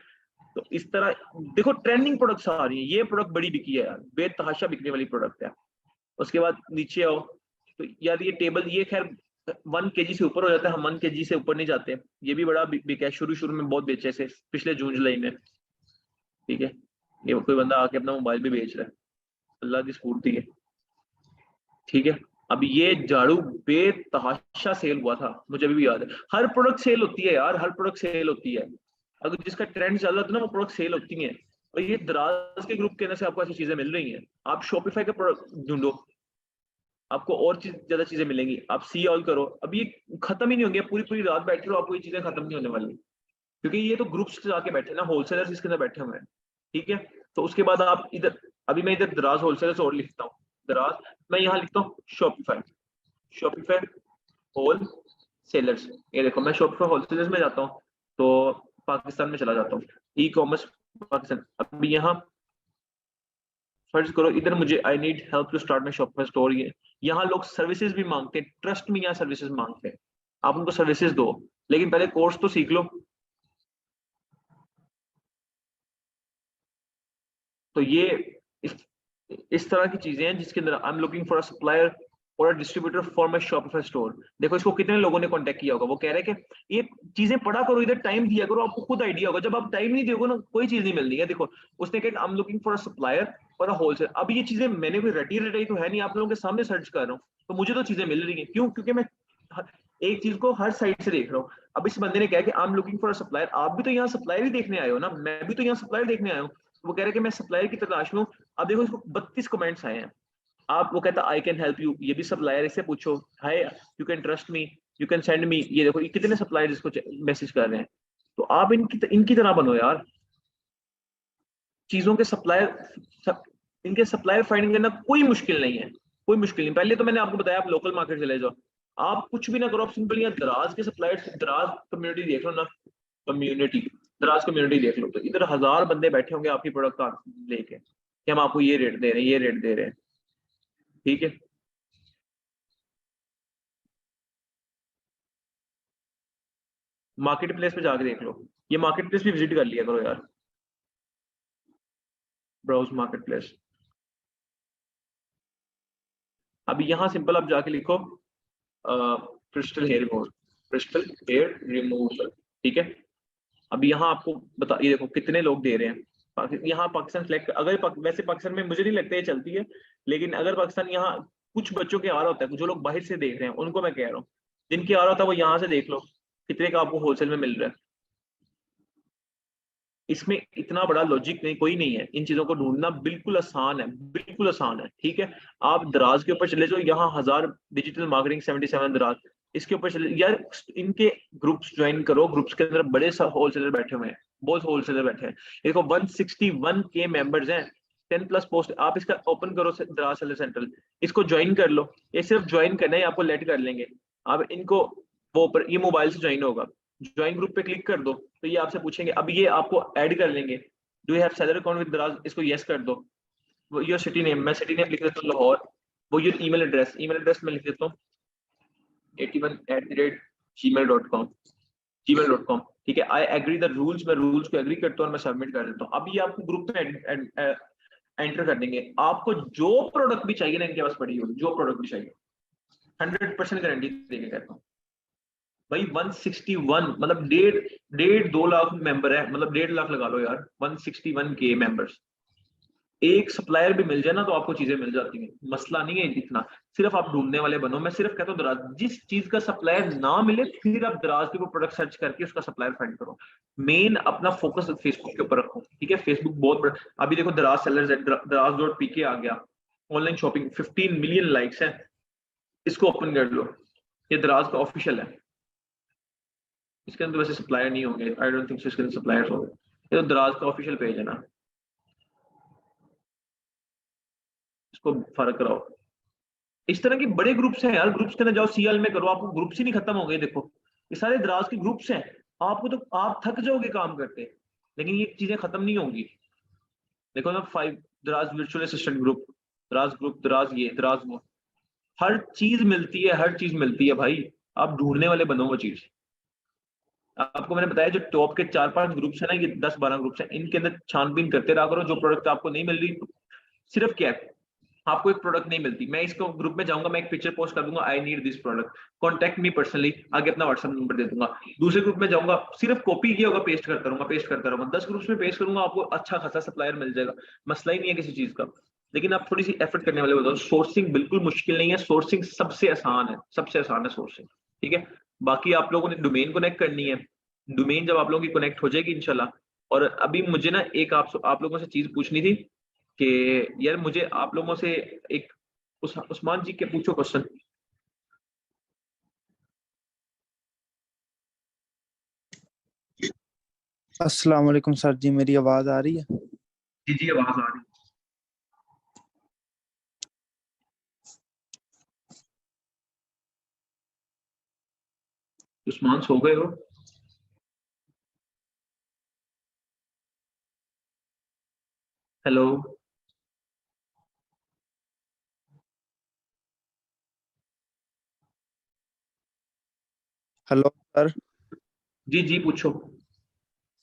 तो इस तरह देखो ट्रेंडिंग प्रोडक्ट्स आ रही हैं, ये प्रोडक्ट बड़ी बिकी है यार, बेतहाशा बिकने वाली प्रोडक्ट है। उसके बाद नीचे आओ तो यार ये टेबल, ये खैर 1 kg से ऊपर हो जाता है, हम 1 kg से ऊपर नहीं जाते। ये भी बड़ा बिका है, शुरू में बहुत बेचे से पिछले जून जुलाई में, ठीक है। ये कोई बंदा आके अपना मोबाइल भी बेच रहा है, अल्लाह की स्फूर्ति है, ठीक है। अब ये झाड़ू बेतहाशा सेल हुआ था, मुझे अभी भी याद है। हर प्रोडक्ट सेल होती है यार, हर प्रोडक्ट सेल होती है, अगर जिसका ट्रेंड चल रहा था ना वो प्रोडक्ट सेल होती है। और ये दराज के ग्रुप के अंदर से आपको ऐसी चीजें मिल रही हैं। आप शॉपिफाई का प्रोडक्ट ढूंढो, आपको और ज्यादा चीजें मिलेंगी। आप सी ऑल करो, अब ये खत्म ही नहीं होंगे, पूरी पूरी रात बैठे रहो, आपको ये चीजें खत्म नहीं होने वाली, क्योंकि ये तो ग्रुप्स से जाके बैठे ना, होलसेलर्स इसके अंदर बैठे हुए हैं, ठीक है। तो उसके बाद आप इधर, अभी मैं इधर दराज होलसेलर्स और लिखता हूँ, दराज, मैं यहाँ लिखता हूँ शॉपिफाई, शॉपिफाई होल सेलर्स। ये देखो मैं शॉपिफाई होलसेलर्स में जाता हूँ तो पाकिस्तान में चला जाता हूँ, ई कॉमर्स पाकिस्तान। अभी यहाँ फर्ज करो इधर मुझे I need help to start my Shopify store, ये यहाँ लोग सर्विसेज भी मांगते हैं, ट्रस्ट में यहाँ सर्विसेज मांगते हैं, आप उनको सर्विसेज दो, लेकिन पहले कोर्स तो सीख लो। तो ये इस तरह की चीजें हैं जिसके अंदर I am looking for a supplier और a distributor for my Shopify store. देखो इसको कितने लोगों ने कांटेक्ट किया होगा, वो कह रहे हैं कि ये चीजें पढ़ा करो, इधर टाइम दिया करो, आपको खुद आइडिया होगा। जब आप टाइम नहीं दोगे ना, कोई चीज नहीं मिलनी है। देखो उसने कहा आई am looking for a supplier और अ होलसेल। अब ये चीजें मैंने कोई रटी रटाई तो है नहीं, आप लोगों के सामने सर्च कर रहा हूँ, तो मुझे तो चीजें मिल रही हैं। क्यों? क्योंकि मैं एक चीज को हर साइड से देख रहा हूँ। अब इस बंदे ने कहा कि आई am looking for a supplier, आप भी तो यहाँ सप्लायर ही देखने आए हो ना, मैं भी तो यहाँ सप्लायर देखने आया हूँ। वो कह रहे कि मैं सप्लायर की तलाश में हूँ। अब देखो इसको 32 कमेंट्स आए हैं। आप, वो कहता आई कैन हेल्प यू, ये भी सप्लायर, इससे पूछो hi you can trust me, you can send me. ये देखो ये कितने सप्लायर इसको मैसेज कर रहे हैं। तो आप इनकी तरह बनो यार, चीजों के सप्लायर, इनके सप्लायर फाइंड करना कोई मुश्किल नहीं है, कोई मुश्किल नहीं। पहले तो मैंने आपको बताया आप लोकल मार्केट चले जाओ, आप कुछ भी ना करो, आप सिंपल यहाँ दराज के सप्लायर, दराज कम्युनिटी देख लो ना, कम्युनिटी, दराज कम्युनिटी देख लो, तो इधर 1000 बंदे बैठे होंगे आपकी प्रोडक्ट का लेके कि हम आपको ये रेट दे रहे हैं, ये रेट दे रहे हैं, ठीक है। मार्केट प्लेस पे जाके देख लो, ये मार्केट प्लेस भी विजिट कर लिया करो यार, ब्राउज मार्केट प्लेस। अभी यहाँ सिंपल आप जाके लिखो crystal hair removal, crystal hair removal, ठीक है। अभी यहाँ आपको बता, ये देखो कितने लोग दे रहे हैं। यहाँ पाकिस्तान सेलेक्ट, अगर वैसे पाकिस्तान में मुझे नहीं लगता ये चलती है, लेकिन अगर पाकिस्तान यहाँ कुछ बच्चों के आ रहा होता है, जो लोग बाहर से देख रहे हैं उनको मैं कह रहा हूँ, जिनके आ रहा होता है वो यहाँ से देख लो कितने का आपको होलसेल में मिल रहा है। इसमें इतना बड़ा लॉजिक नहीं, कोई नहीं है। इन चीजों को ढूंढना बिल्कुल आसान है, बिल्कुल आसान है, ठीक है। आप दराज के ऊपर चले जाओ, यहाँ 1000 डिजिटल मार्केटिंग 77 दराज, इसके ऊपर चले यार, इनके ग्रुप्स ज्वाइन करो, ग्रुप्स के अंदर बड़े होलसेलर बैठे हुए हैं, बहुत होलसेलर बैठे हैं। देखो 161 के मेंबर्स हैं, 10+ पोस्ट। आप इसका ओपन करो दराज सेलर सेंट्रल, इसको ज्वाइन कर लो, ये सिर्फ ज्वाइन करना है, आपको लेट कर लेंगे। आप इनको वो ये मोबाइल से ज्वाइन होगा, ज्वाइन ग्रुप पे क्लिक कर दो तो ये आपसे पूछेंगे, अब ये आपको ऐड कर लेंगे, do you have seller account with दराज, इसको यस कर दो। वो योर सिटी नेम, मैं सिटी नेम लिख देता हूँ लाहौर। वो your email address, email address मैं लिख देता हूँ 81@gmail.com, gmail.com, ठीक है। आई एग्री द रूल्स, मैं रूल्स को एग्री करता हूँ और मैं सबमिट कर देता हूँ। अभी आपको ग्रुप में एंटर कर देंगे, आपको जो प्रोडक्ट भी चाहिए ना इनके पास पड़ी होगी, जो प्रोडक्ट भी चाहिए 100% गारंटी देके कहता हूँ भाई। 161 मतलब 1.5-2 लाख मेंबर है, मतलब 1.5 लाख लगा लो यार, 161 के मेंबर्स। एक सप्लायर भी मिल जाए ना तो आपको चीजें मिल जाती हैं, मसला नहीं है इतना। सिर्फ आप ढूंढने वाले बनो। मैं सिर्फ कहता हूँ दराज, जिस चीज का सप्लायर ना मिले फिर आप दराज के ऊपर प्रोडक्ट सर्च करके उसका सप्लायर फाइंड करो। मेन अपना फोकस फेसबुक के ऊपर रखो, ठीक है। फेसबुक बहुत बड़ा, अभी देखो दराज सेलर्स, दराज.pk आ गया, ऑनलाइन शॉपिंग 15 मिलियन लाइक्स है, इसको ओपन कर लो, ये दराज का ऑफिशियल है। इसके अंदर वैसे सप्लायर नहीं होंगे, आई डोंट थिंक सो इसके अंदर सप्लायर्स होंगे। ये तो दराज का ऑफिशियल पेज है ना, इसको फर्क कराओ। इस तरह के बड़े ग्रुप्स हैं यार, ग्रुप्स के अंदर जाओ, सीएल में करो, आपको ग्रुप्स ही नहीं खत्म हो गए। देखो ये सारे दराज के ग्रुप्स हैं, आपको तो आप थक जाओगे काम करते, लेकिन ये चीजें खत्म नहीं होंगी। देखो ना 5 दराज वर्चुअल असिस्टेंट ग्रुप, दराज ग्रुप, दराज ये, दराज वो, हर चीज मिलती है, हर चीज मिलती है भाई, आप ढूंढने वाले बनो वो चीज। आपको मैंने बताया जो टॉप के 4-5 ग्रुप्स है ना, ये 10-12 ग्रुप्स हैं, इनके अंदर छानबीन करते रहा करो। जो प्रोडक्ट आपको नहीं मिल रही, सिर्फ क्या है, आपको एक प्रोडक्ट नहीं मिलती, मैं इसको ग्रुप में जाऊंगा, मैं एक पिक्चर पोस्ट कर दूंगा, I need this product, contact me personally, आगे अपना व्हाट्सएप नंबर दे दूंगा। दूसरे ग्रुप में जाऊंगा, सिर्फ कॉपी किया होगा, पेस्ट करता रहूंगा, पेस्ट करता रहूंगा, 10 ग्रुप्स में पेस्ट करूंगा, आपको अच्छा खासा सप्लायर मिल जाएगा, मसला ही नहीं है किसी चीज का। लेकिन आप थोड़ी सी एफर्ट करने वाले बताओ। सोर्सिंग बिल्कुल मुश्किल नहीं है, सोर्सिंग सबसे आसान है, सबसे आसान है सोर्सिंग, ठीक है। बाकी आप लोगों ने डोमेन कनेक्ट करनी है, डोमेन जब आप लोगों की कनेक्ट हो जाएगी इंशाल्लाह। और अभी मुझे ना एक आप लोगों से चीज पूछनी थी कि यार मुझे आप लोगों से एक उस्मान जी के पूछो क्वेश्चन। अस्सलाम वालेकुम सर जी, मेरी आवाज आ रही है? जी जी, आवाज आ रही है। उस्मान सो गए हो? हेलो। Hello sir. जी जी पूछो।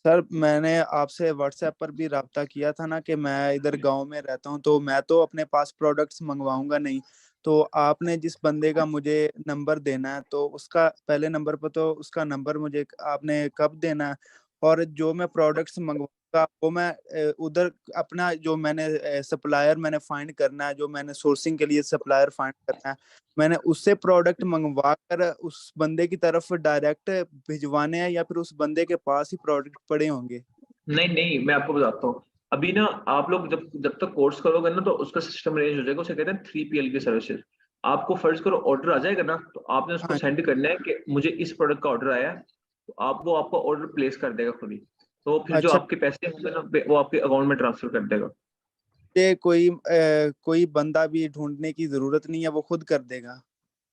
सर मैंने आपसे व्हाट्सएप पर भी राब्ता किया था ना कि मैं इधर गांव में रहता हूं, तो मैं तो अपने पास प्रोडक्ट्स मंगवाऊंगा नहीं। तो आपने जिस बंदे का मुझे नंबर देना है, तो उसका पहले नंबर पर तो उसका नंबर मुझे आपने कब देना है? और जो मैं प्रोडक्ट्स मंगवाऊंगा वो मैं उधर अपना जो मैंने सप्लायर मैंने फाइंड करना है, जो मैंने सोर्सिंग के लिए सप्लायर फाइंड करना है, मैंने उससे प्रोडक्ट मंगवा कर उस बंदे की तरफ डायरेक्ट भिजवाने हैं, या फिर उस बंदे के पास ही प्रोडक्ट पड़े होंगे? नहीं नहीं, मैं आपको बताता हूँ। अभी ना आप लोग जब जब तक कोर्स करोगे ना, तो उसका सिस्टम अरेंज हो जाएगा, उसे कहते हैं 3PL की सर्विसेज। आपको फर्ज करो ऑर्डर आ जाएगा ना, तो आपने उसको हाँ। सेंड करना है कि मुझे इस प्रोडक्ट का ऑर्डर आया है, तो आप वो आपका ऑर्डर प्लेस कर देगा खुद ही। तो फिर जो अच्छा। आपके पैसे होंगे ना, वो आपके अकाउंट में ट्रांसफर कर देगा। ये कोई बंदा भी ढूंढने की जरूरत नहीं है, वो खुद कर देगा?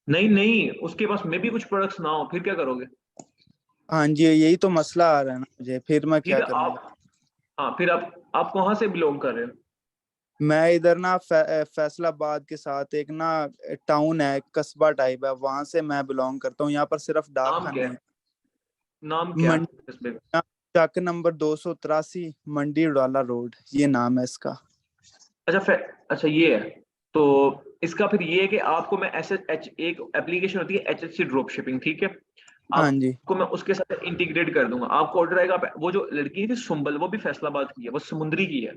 नहीं नहीं, उसके पास में भी कुछ प्रोडक्ट्स ना हो, फिर क्या करोगे? हाँ जी, यही तो मसला आ रहा है ना मुझे, फिर मैं क्या फिर करूंगा? आप, हाँ फिर आप कहाँ से बिलोंग कर रहे हो? मैं इधर ना फैसलाबाद के साथ एक ना टाउन है, कस्बा टाइप है, वहां से मैं बिलोंग करता हूँ। यहाँ पर सिर्फ डाक नाम क्या खाने है? हैं। नाम क्या है मंडी, कस्बे का? चक नंबर 283, मंडी उड़ाला रोड, ये नाम है इसका। अच्छा अच्छा ये है। तो इसका फिर ये है कि आपको मैं एक एप्लीकेशन होती है HHC ड्रॉप शिपिंग, ठीक है। हाँ जी। आपको मैं उसके साथ इंटीग्रेट कर दूंगा, आपको ऑर्डर आएगा। वो जो लड़की थी सुंबल, वो भी फैसलाबाद की है, वो समुद्री की है।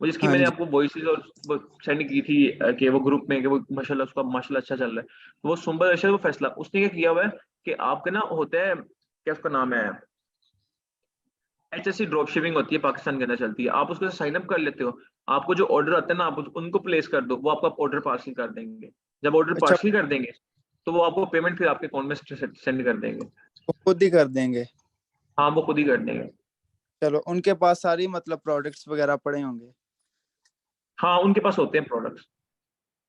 वो जिसकी हाँ मैंने जी। आपको वॉइसेस और वो सेंड की थी कि वो ग्रुप में, कि वो माशाल्लाह उसका माशाल्लाह अच्छा चल रहा है। तो वो सुंबल अरशद, वो फैसला, उसने क्या किया हुआ है कि आपके ना होता है, क्या उसका नाम है, HSC ड्रॉप शिपिंग होती है, पाकिस्तान के अंदर चलती है। आप उसको साइन अप कर लेते हो, आपको जो ऑर्डर आता है ना, आप उनको प्लेस कर दो, वो आपका ऑर्डर पार्सल कर देंगे। जब ऑर्डर अच्छा, पार्सल कर देंगे, तो वो आपको पेमेंट फिर आपके अकाउंट में सेंड कर देंगे। वो खुद ही कर देंगे? हाँ वो खुद ही कर देंगे। चलो, उनके पास सारी मतलब प्रोडक्ट्स वगैरह पड़े होंगे? हाँ उनके पास होते हैं प्रोडक्ट्स।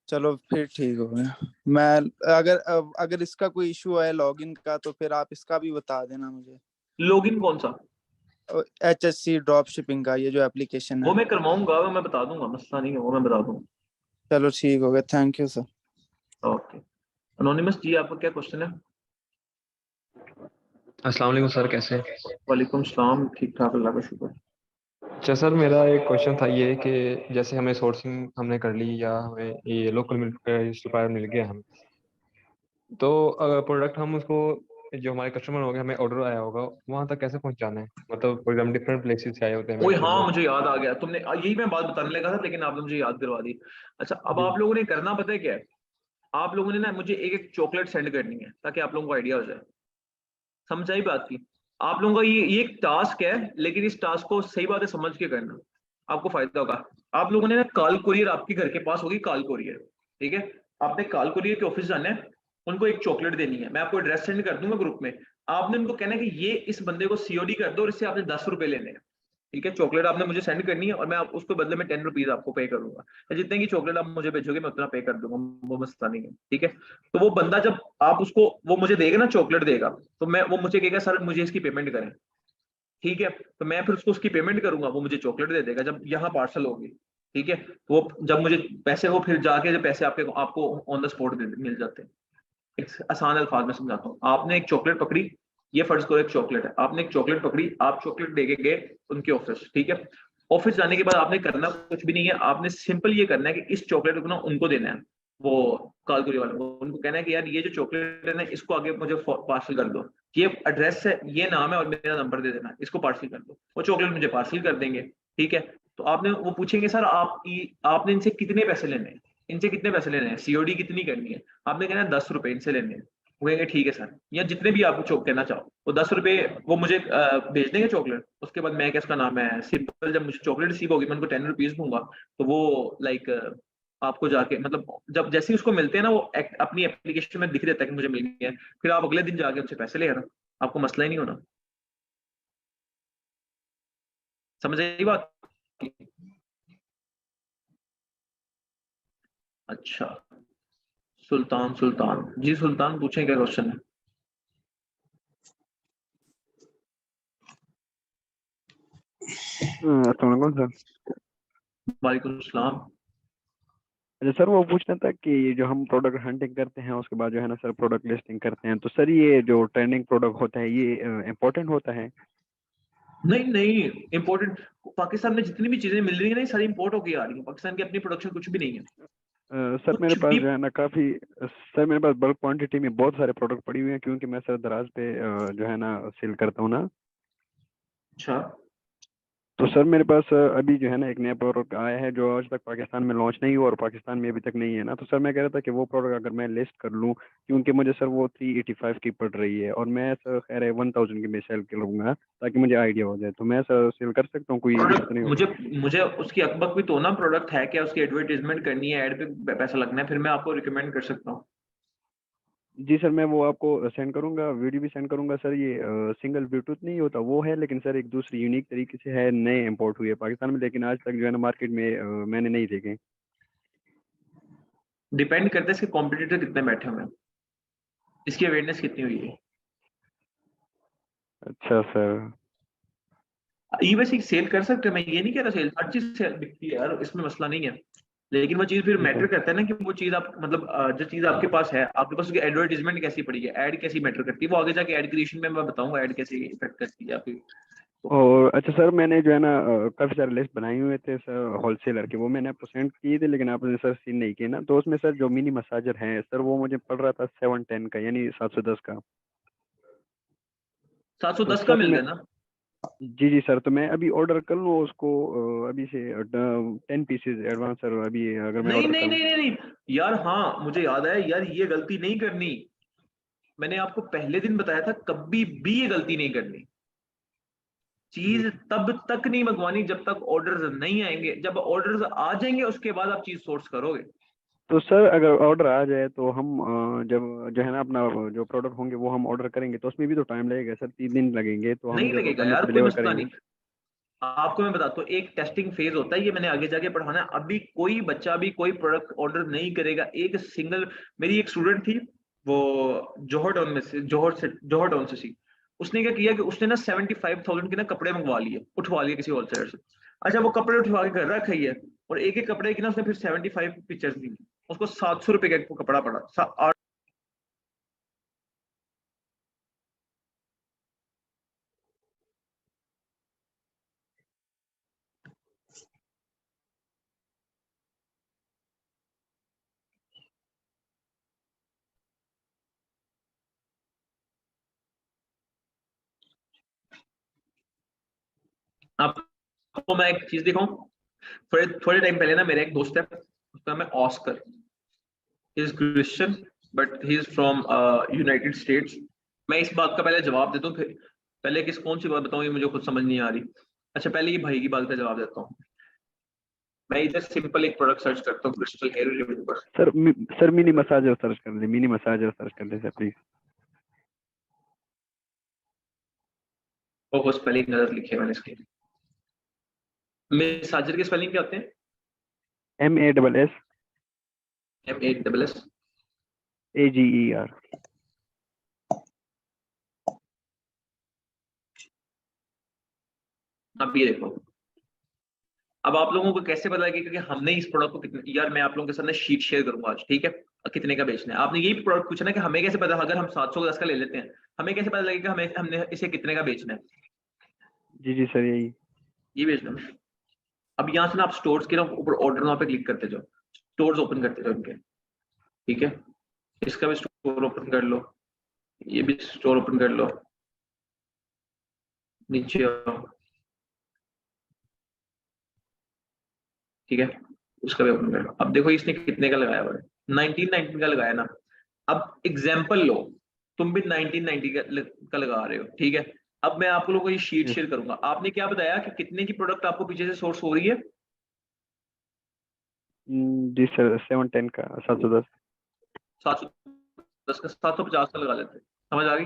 चलो फिर ठीक हो गया। मैं अगर इसका कोई इशू है लॉगिन का, तो फिर आप इसका भी बता देना मुझे। लॉगिन कौन सा? HSC ड्रॉप शिपिंग का ये जो एप्लीकेशन वो है। मैं करवाऊंगा, वो मैं बता दूंगा, मसला नहीं है, वो मैं बता दूंगा। चलो ठीक हो गया, thank you sir. Okay. Anonymous ji, आपका क्या क्वेश्चन है? अस्सलाम वालेकुम सर, कैसे हैं? वालेकुम सलाम, ठीक ठाक, अल्लाह का शुक्र। अच्छा सर, मेरा एक क्वेश्चन था ये कि जैसे हमें सोर्सिंग हमने कर ली या हमें ये लोकल मिल सप्लायर मिल गया हम, तो प्रोडक्ट हम उसको, जो हमारे कस्टमर हो गए, हमें ऑर्डर आया होगा, वहाँ तक कैसे पहुँचाना है? मतलब फॉर एग्जाम्पल डिफरेंट प्लेसेस से आए होते हैं ओए हमें हाँ, मतलब। मुझे याद आ गया, तुमने यही मैं बात बताने लगा था, लेकिन आपने मुझे याद करवा दी। अच्छा, अब जी आप लोगों ने करना पता है क्या है? आप लोगों ने ना मुझे एक एक चॉकलेट सेंड करनी है, ताकि आप लोगों को आइडिया हो जाए। समझ आई बात की? आप लोगों का ये एक टास्क है, लेकिन इस टास्क को सही बात है समझ के करना, आपको फायदा होगा। आप लोगों ने ना काल कुरियर, आपके घर के पास होगी काल कुरियर, ठीक है। आपने काल कुरियर के ऑफिस जाना है, उनको एक चॉकलेट देनी है, मैं आपको एड्रेस सेंड कर दूंगा ग्रुप में। आपने उनको कहना है कि ये इस बंदे को COD कर दो, और इससे आपने 10 रुपए लेने हैं, ठीक है। चॉकलेट आपने मुझे सेंड करनी है, और मैं उसको बदले में 10 रुपीज आपको पे करूंगा, जितने की चॉकलेट आप मुझे भेजोगे मैं उतना पे कर दूंगा, वो मसला नहीं है, ठीक है। तो वो बंदा जब आप उसको, वो मुझे देगा ना, चॉकलेट देगा, तो मैं, वो मुझे कहेगा सर मुझे इसकी पेमेंट करें, ठीक है। तो मैं फिर उसको उसकी पेमेंट करूंगा, वो मुझे चॉकलेट दे देगा जब यहाँ पार्सल होगी। ठीक है, तो वो जब मुझे पैसे, वो फिर जाके जब पैसे आपको ऑन द स्पॉट मिल जाते हैं। एक आसान अल्फाज में समझाता हूँ, आपने एक चॉकलेट पकड़ी, ये फर्ज करो एक चॉकलेट है, आपने एक चॉकलेट पकड़ी, आप चॉकलेट लेके गए उनके ऑफिस, ठीक है। ऑफिस जाने के बाद आपने करना कुछ भी नहीं है, आपने सिंपल ये करना है कि इस चॉकलेट को ना उनको देना है, वो कालपुरी वाले को, उनको कहना है कि यार ये जो चॉकलेट है ना, इसको आगे मुझे पार्सल कर दो, ये एड्रेस है, ये नाम है और मेरा नंबर दे देना, इसको पार्सल कर दो। वो चॉकलेट मुझे पार्सल कर देंगे, ठीक है। तो आपने, वो पूछेंगे सर आपने इनसे कितने पैसे लेने हैं, इनसे कितने पैसे लेने हैं, सीओडी कितनी करनी है, आपने कहना है 10 रुपए इनसे लेने हैं। वो कहेंगे ठीक है सर, या जितने भी आप चौक कहना चाहो, वो 10 रुपए वो मुझे भेज देंगे चॉकलेट। उसके बाद मैं क्या, उसका नाम है सिंपल, जब मुझे चॉकलेट रिसीव होगी मैं उनको 10 रुपीज दूंगा, तो वो लाइक आपको जाके, मतलब जब जैसे ही उसको मिलते हैं ना, वो अपनी एप्लीकेशन में दिख देता है कि मुझे मिल गया है, फिर आप अगले दिन जाके उनसे पैसे ले आना, आपको मसला ही नहीं होना। समझ आई बात? अच्छा, सुल्तान जी, सुल्तान पूछें क्या क्वेश्चन है? अस्सलाम वालेकुम सर। वालेकुम सलाम। अच्छा सर, वो पूछना था कि ये जो हम प्रोडक्ट हंटिंग करते हैं उसके बाद जो है ना सर प्रोडक्ट लिस्टिंग करते हैं, तो सर ये जो ट्रेंडिंग प्रोडक्ट होता है ये इम्पोर्टेंट होता है? नहीं नहीं, इम्पोर्टेंट, पाकिस्तान में जितनी भी चीजें मिल रही है ना, ये सारी इम्पोर्ट होकर आ रही है, पाकिस्तान की अपनी प्रोडक्शन कुछ भी नहीं है, सर मेरे कुछ पास भी। जो है ना काफ़ी, सर मेरे पास बल्क क्वांटिटी में बहुत सारे प्रोडक्ट पड़ी हुए हैं, क्योंकि मैं सर दराज पे जो है ना सेल करता हूँ ना। अच्छा, तो सर मेरे पास अभी जो है ना एक नया प्रोडक्ट आया है जो आज तक पाकिस्तान में लॉन्च नहीं हुआ और पाकिस्तान में अभी तक नहीं है ना, तो सर मैं कह रहा था कि वो प्रोडक्ट अगर मैं लिस्ट कर लूँ, क्योंकि मुझे सर वो 385 की पड़ रही है और मैं सर खैर है 1000 की मैं सेल करूँगा, ताकि मुझे आइडिया हो जाए, तो मैं सर सेल कर सकता हूँ, कोई दिक्कत प्रोडक्ट नहीं मुझे होगी? मुझे उसकी अकबक भी तो ना, प्रोडक्ट है क्या, उसकी एडवर्टीजमेंट करनी है, एड पे पैसा लगना है, फिर मैं आपको रिकमेंड कर सकता हूँ। जी सर, मैं वो आपको सेंड करूँगा, वीडियो भी सेंड करूँगा सर। ये सिंगल ब्लूटूथ नहीं होता वो है, लेकिन सर एक दूसरी यूनिक तरीके से है, नए इंपोर्ट हुई है पाकिस्तान में, लेकिन आज तक जो है ना मार्केट में मैंने नहीं देखे। डिपेंड करता है इसके कॉम्पिटिटर कितने बैठे हुए हैं, इसकी अवेयरनेस कितनी हुई है। अच्छा सर। ये वैसे सेल कर सकते हैं, मैं ये नहीं कह रहा, सेल हर चीज सेल बिकती है यार, इसमें मसला नहीं है, लेकिन वो चीज फिर जी मैटर सर। करता है ना, कि वो चीज आप मतलब जो चीज आपके पास है, आपके पास उसकी एडवर्टीजमेंट कैसी पड़ी है, एड कैसी मैटर करती है, वो आगे जाके एड क्रिएशन में मैं बताऊंगा एड कैसे इफेक्ट करती है आपकी। तो और अच्छा सर, मैंने जो है ना काफ़ी सारे लिस्ट बनाए हुए थे सर होलसेलर के, वो मैंने आपको सेंड किए थे, लेकिन आपने सर सीन नहीं किए ना, तो उसमें सर जो मिनी मसाजर हैं सर वो मुझे पड़ रहा था 710 का, यानी 710 का। 710 तो का सर मिल मैं, रहा है ना? जी जी सर, तो मैं अभी ऑर्डर कर लूँ उसको अभी से 10 पीसेज एडवांस सर, अभी अगर मैं नहीं ऑर्डर कर नहीं लूँ? नहीं नहीं नहीं यार, हाँ मुझे याद है यार, ये गलती नहीं करनी, मैंने आपको पहले दिन बताया था, कभी भी ये गलती नहीं करनी। चीज तब तक नहीं मंगवानी जब तक ऑर्डर्स नहीं आएंगे, जब ऑर्डर्स आ जाएंगे उसके बाद आप चीज सोर्स करोगे। तो सर अगर ऑर्डर आ जाए तो हम जब जो है ना अपना जो प्रोडक्ट होंगे वो हम ऑर्डर करेंगे, तो उसमें भी तो टाइम लगेगा सर, 3 दिन लगेंगे, तो हम नहीं जब लगेगा बंदे को यार, कोई डिलीवर मसला करेंगे। नहीं। आपको मैं बताता हूँ, एक टेस्टिंग फेज होता है, ये मैंने आगे जाके पढ़ाना है। अभी कोई बच्चा भी कोई प्रोडक्ट ऑर्डर नहीं करेगा, एक सिंगल, मेरी एक स्टूडेंट थी, वो जोहर टाउन में से, जोहर टाउन से थी। उसने क्या किया कि उसने ना 75,000 के ना कपड़े मंगवा लिए, उठवा लिए किसी होलसेलर से। अच्छा, वो कपड़े उठवा के घर रख है, और एक एक कपड़े की ना उसने फिर 75 पिक्चर्स दी, उसको 700 रुपए का कपड़ा पड़ा। आपको मैं एक चीज दिखाऊं, थोड़े थोड़े टाइम पहले ना मेरा एक दोस्त है, उसका नाम है Oscar, is Christian, but he is from United states. मैं इस बात का पहले जवाब देता हूँ, फिर पहले कौन सी बात बताऊँ, ये मुझे खुद समझ नहीं आ रही। अच्छा, पहले ये भाई की बात का जवाब देता हूँ। मैं इधर सिंपल एक प्रोडक्ट सर्च करता हूँ, crystal hair remover. Sir sir mini massager search कर ले, मिनी मसाजर सर्च कर ले सर प्लीज। वो स्पेलिंग गलत लिखे है मैंने इसके, मेसाजर के स्पेलिंग क्या होते हैं? MASS MASS। AGER। आप ये देखो, अब आप लोगों को कैसे पता लगेगा कि हमने इस प्रोडक्ट को कितने, यार मैं आप लोगों के सामने शीट शेयर करूंगा आज, ठीक है, कितने का बेचना है। आपने यही प्रोडक्ट पूछा ना कि हमें कैसे पता, अगर हम 710 का ले लेते हैं, हमें कैसे पता लगेगा हमें हमने इसे कितने का बेचना है, जी जी सर यही। ये बेचना है। अब यहाँ से ना आप स्टोर्स के ना ऊपर ऑर्डर नाउ पे क्लिक करते जाओ, स्टोर्स ओपन करते जाओ इनके, ठीक है, इसका भी स्टोर ओपन कर लो, ये भी स्टोर ओपन कर लो, नीचे आओ, ठीक है, उसका भी ओपन कर लो। अब देखो इसने कितने का लगाया हुआ है, 1990 का लगाया ना। अब एग्जाम्पल लो, तुम भी 1990 का लगा रहे हो, ठीक है। अब मैं आप लोगों को ये शीट Yes. शेयर करूंगा। आपने क्या बताया कि कितने की प्रोडक्ट आपको पीछे से सोर्स हो रही है? जी सर 710 का 710। 710 का 750 का लगा लेते हैं, समझ आ गई?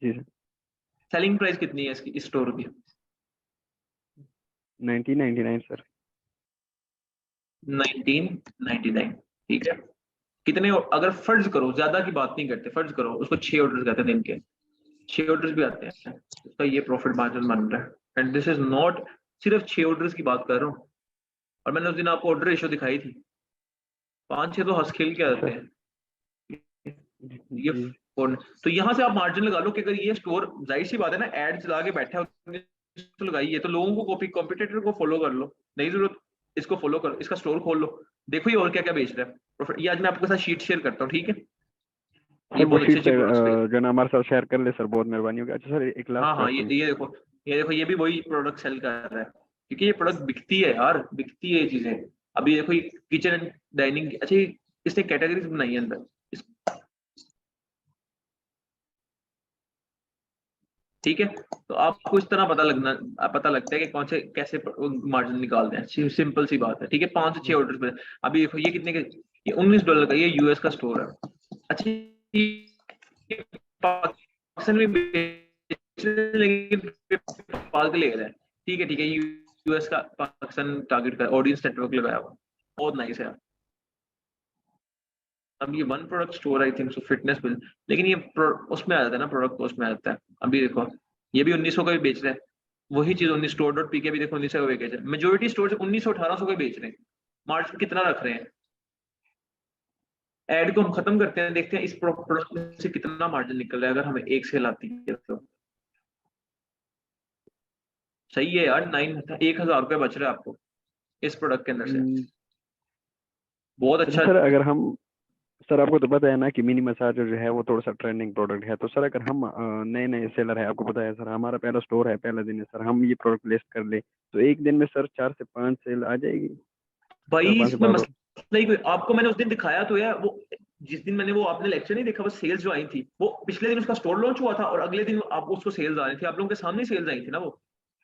जी सर सेलिंग प्राइस कितनी है इसकी, इस स्टोर की? 1999 सर। 1999, ठीक है। कितने, अगर फर्ज करो, ज्यादा की बात नहीं करते, फर्ज करो उसको 6 ऑर्डर कहते हैं दिन के, 6 ऑर्डर्स भी आते हैं, उसका ये प्रॉफिट मार्जिन बन रहा है। एंड दिस इज नॉट, सिर्फ 6 ऑर्डर्स की बात कर रहा हूँ, और मैंने उस दिन आपको ऑर्डर रेशो दिखाई थी, 5-6 तो हंस खेल के आते हैं ये जी फोन। तो यहाँ से आप मार्जिन लगा लो कि अगर ये स्टोर, जाहिर सी बात है ना, एड चला के बैठा है उसने तो लगाई है, तो लोगों को कॉपी, कॉम्पिटिटर को फॉलो कर लो, नहीं जरूरत इसको फॉलो करो, इसका स्टोर खोल लो, देखो ये और क्या क्या बेच रहा है प्रॉफिट। ये आज मैं आपके साथ शीट शेयर करता हूँ, ठीक है, ये सर वो बहुत अच्छे शीट अच्छे प्रोडक्ट्स पे। जो ना हमारे साथ शेयर कर ले सर, बहुत मेहरबानी होगी। अच्छा सर एक लास्ट हाँ हाँ, क्वेश्चन। ये देखो, ये देखो, ये भी वही प्रोडक्ट सेल कर रहा है, क्योंकि ये प्रोडक्ट बिकती है यार, बिकती है ये चीजें। अभी देखो ये किचन एंड डाइनिंग, अच्छा इसने कैटेगरीज बनाई है अंदर, ठीक है। तो आपको इस तरह पता लगता है कि कौन से कैसे मार्जिन निकालते हैं, सिंपल सी बात है, ठीक है। 5 से 6 ऑर्डर पे, अभी देखो ये कितने के, ये $19 का, ये यूएस का स्टोर है। अच्छा ये पाकिस्तान में बेच रहे हैं, लेकिन पाल के ले रहे हैं, ठीक है, ठीक है। यूएस का पाकिस्तान टारगेट का ऑडियंस नेटवर्क लगाया हुआ, बहुत नाइस है। अब ये one product store I think so, fitness bill, लेकिन ये उसमें आ जाता है ना, प्रोडक्ट कॉस्ट में आ जाता है। अभी देखो ये भी 1900 का भी बेच रहे हैं, वही चीज 19 स्टोर डॉट पी के भी देखो 1900 का बेच रहे हैं, मेजोरिटी स्टोर 1900-1800 का बेच रहे हैं। मार्जिन कितना रख रहे हैं? एड को हम खत्म करते हैं, देखते हैं इस प्रोडक्ट में से कितना मार्जिन निकल रहा है, अगर हमें एक सेल आती है तो। सही है यार, 1000 रुपये बच रहा है आपको इस प्रोडक्ट के अंदर से, बहुत अच्छा अच्छा। सर अगर हम, सर आपको तो पता है ना कि मिनी मसाजर जो है वो थोड़ा सा ट्रेंडिंग प्रोडक्ट है, तो सर अगर हम नए नए सेलर है, आपको पता है सर हमारा पहला स्टोर है, पहला दिन है सर, हम ये प्रोडक्ट लिस्ट कर ले तो एक दिन में सर 4 से 5 सेल आ जाएगी? भाई 4-5 से इसमें 5 मसला ही कोई, आपको मैंने उस दिन दिखाया तो है वो, जिस दिन मैंने वो आपने लेक्चर नहीं देखा, वो सेल्स जो आई थी, वो पिछले दिन उसका स्टोर लॉन्च हुआ था, और अगले दिन आप उसको सेल्स आ रही थी, आप लोगों के सामने सेल्स आई थी ना वो,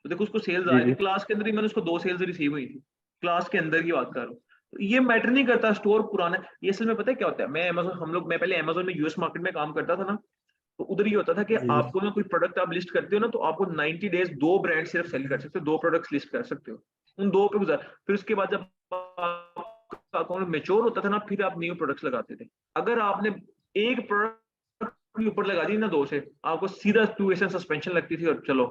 तो देखो उसको सेल्स जी आए थे जी क्लास के अंदर ही, मैंने उसको 2 सेल्स रिसीव हुई थी, क्लास के अंदर की बात कर रहा हूँ। तो ये मैटर नहीं करता स्टोर पुराना, ये असल में पता है क्या होता है, मैं पहले अमेजोन में यूएस मार्केट में काम करता था ना, तो उधर ये होता था कि जी जी आपको ना कोई प्रोडक्ट आप लिस्ट करते हो ना, तो आपको 90 डेज 2 ब्रांड सिर्फ सेल कर सकते हो, 2 प्रोडक्ट्स लिस्ट कर सकते हो, उन 2 पे गुजार, फिर उसके बाद जब अकाउंट मेच्योर होता था ना, फिर आप न्यू प्रोडक्ट्स लगाते थे। अगर आपने एक प्रोडक्ट के ऊपर लगा दी ना 2 से, आपको सीधा 2 सस्पेंशन लगती थी, और चलो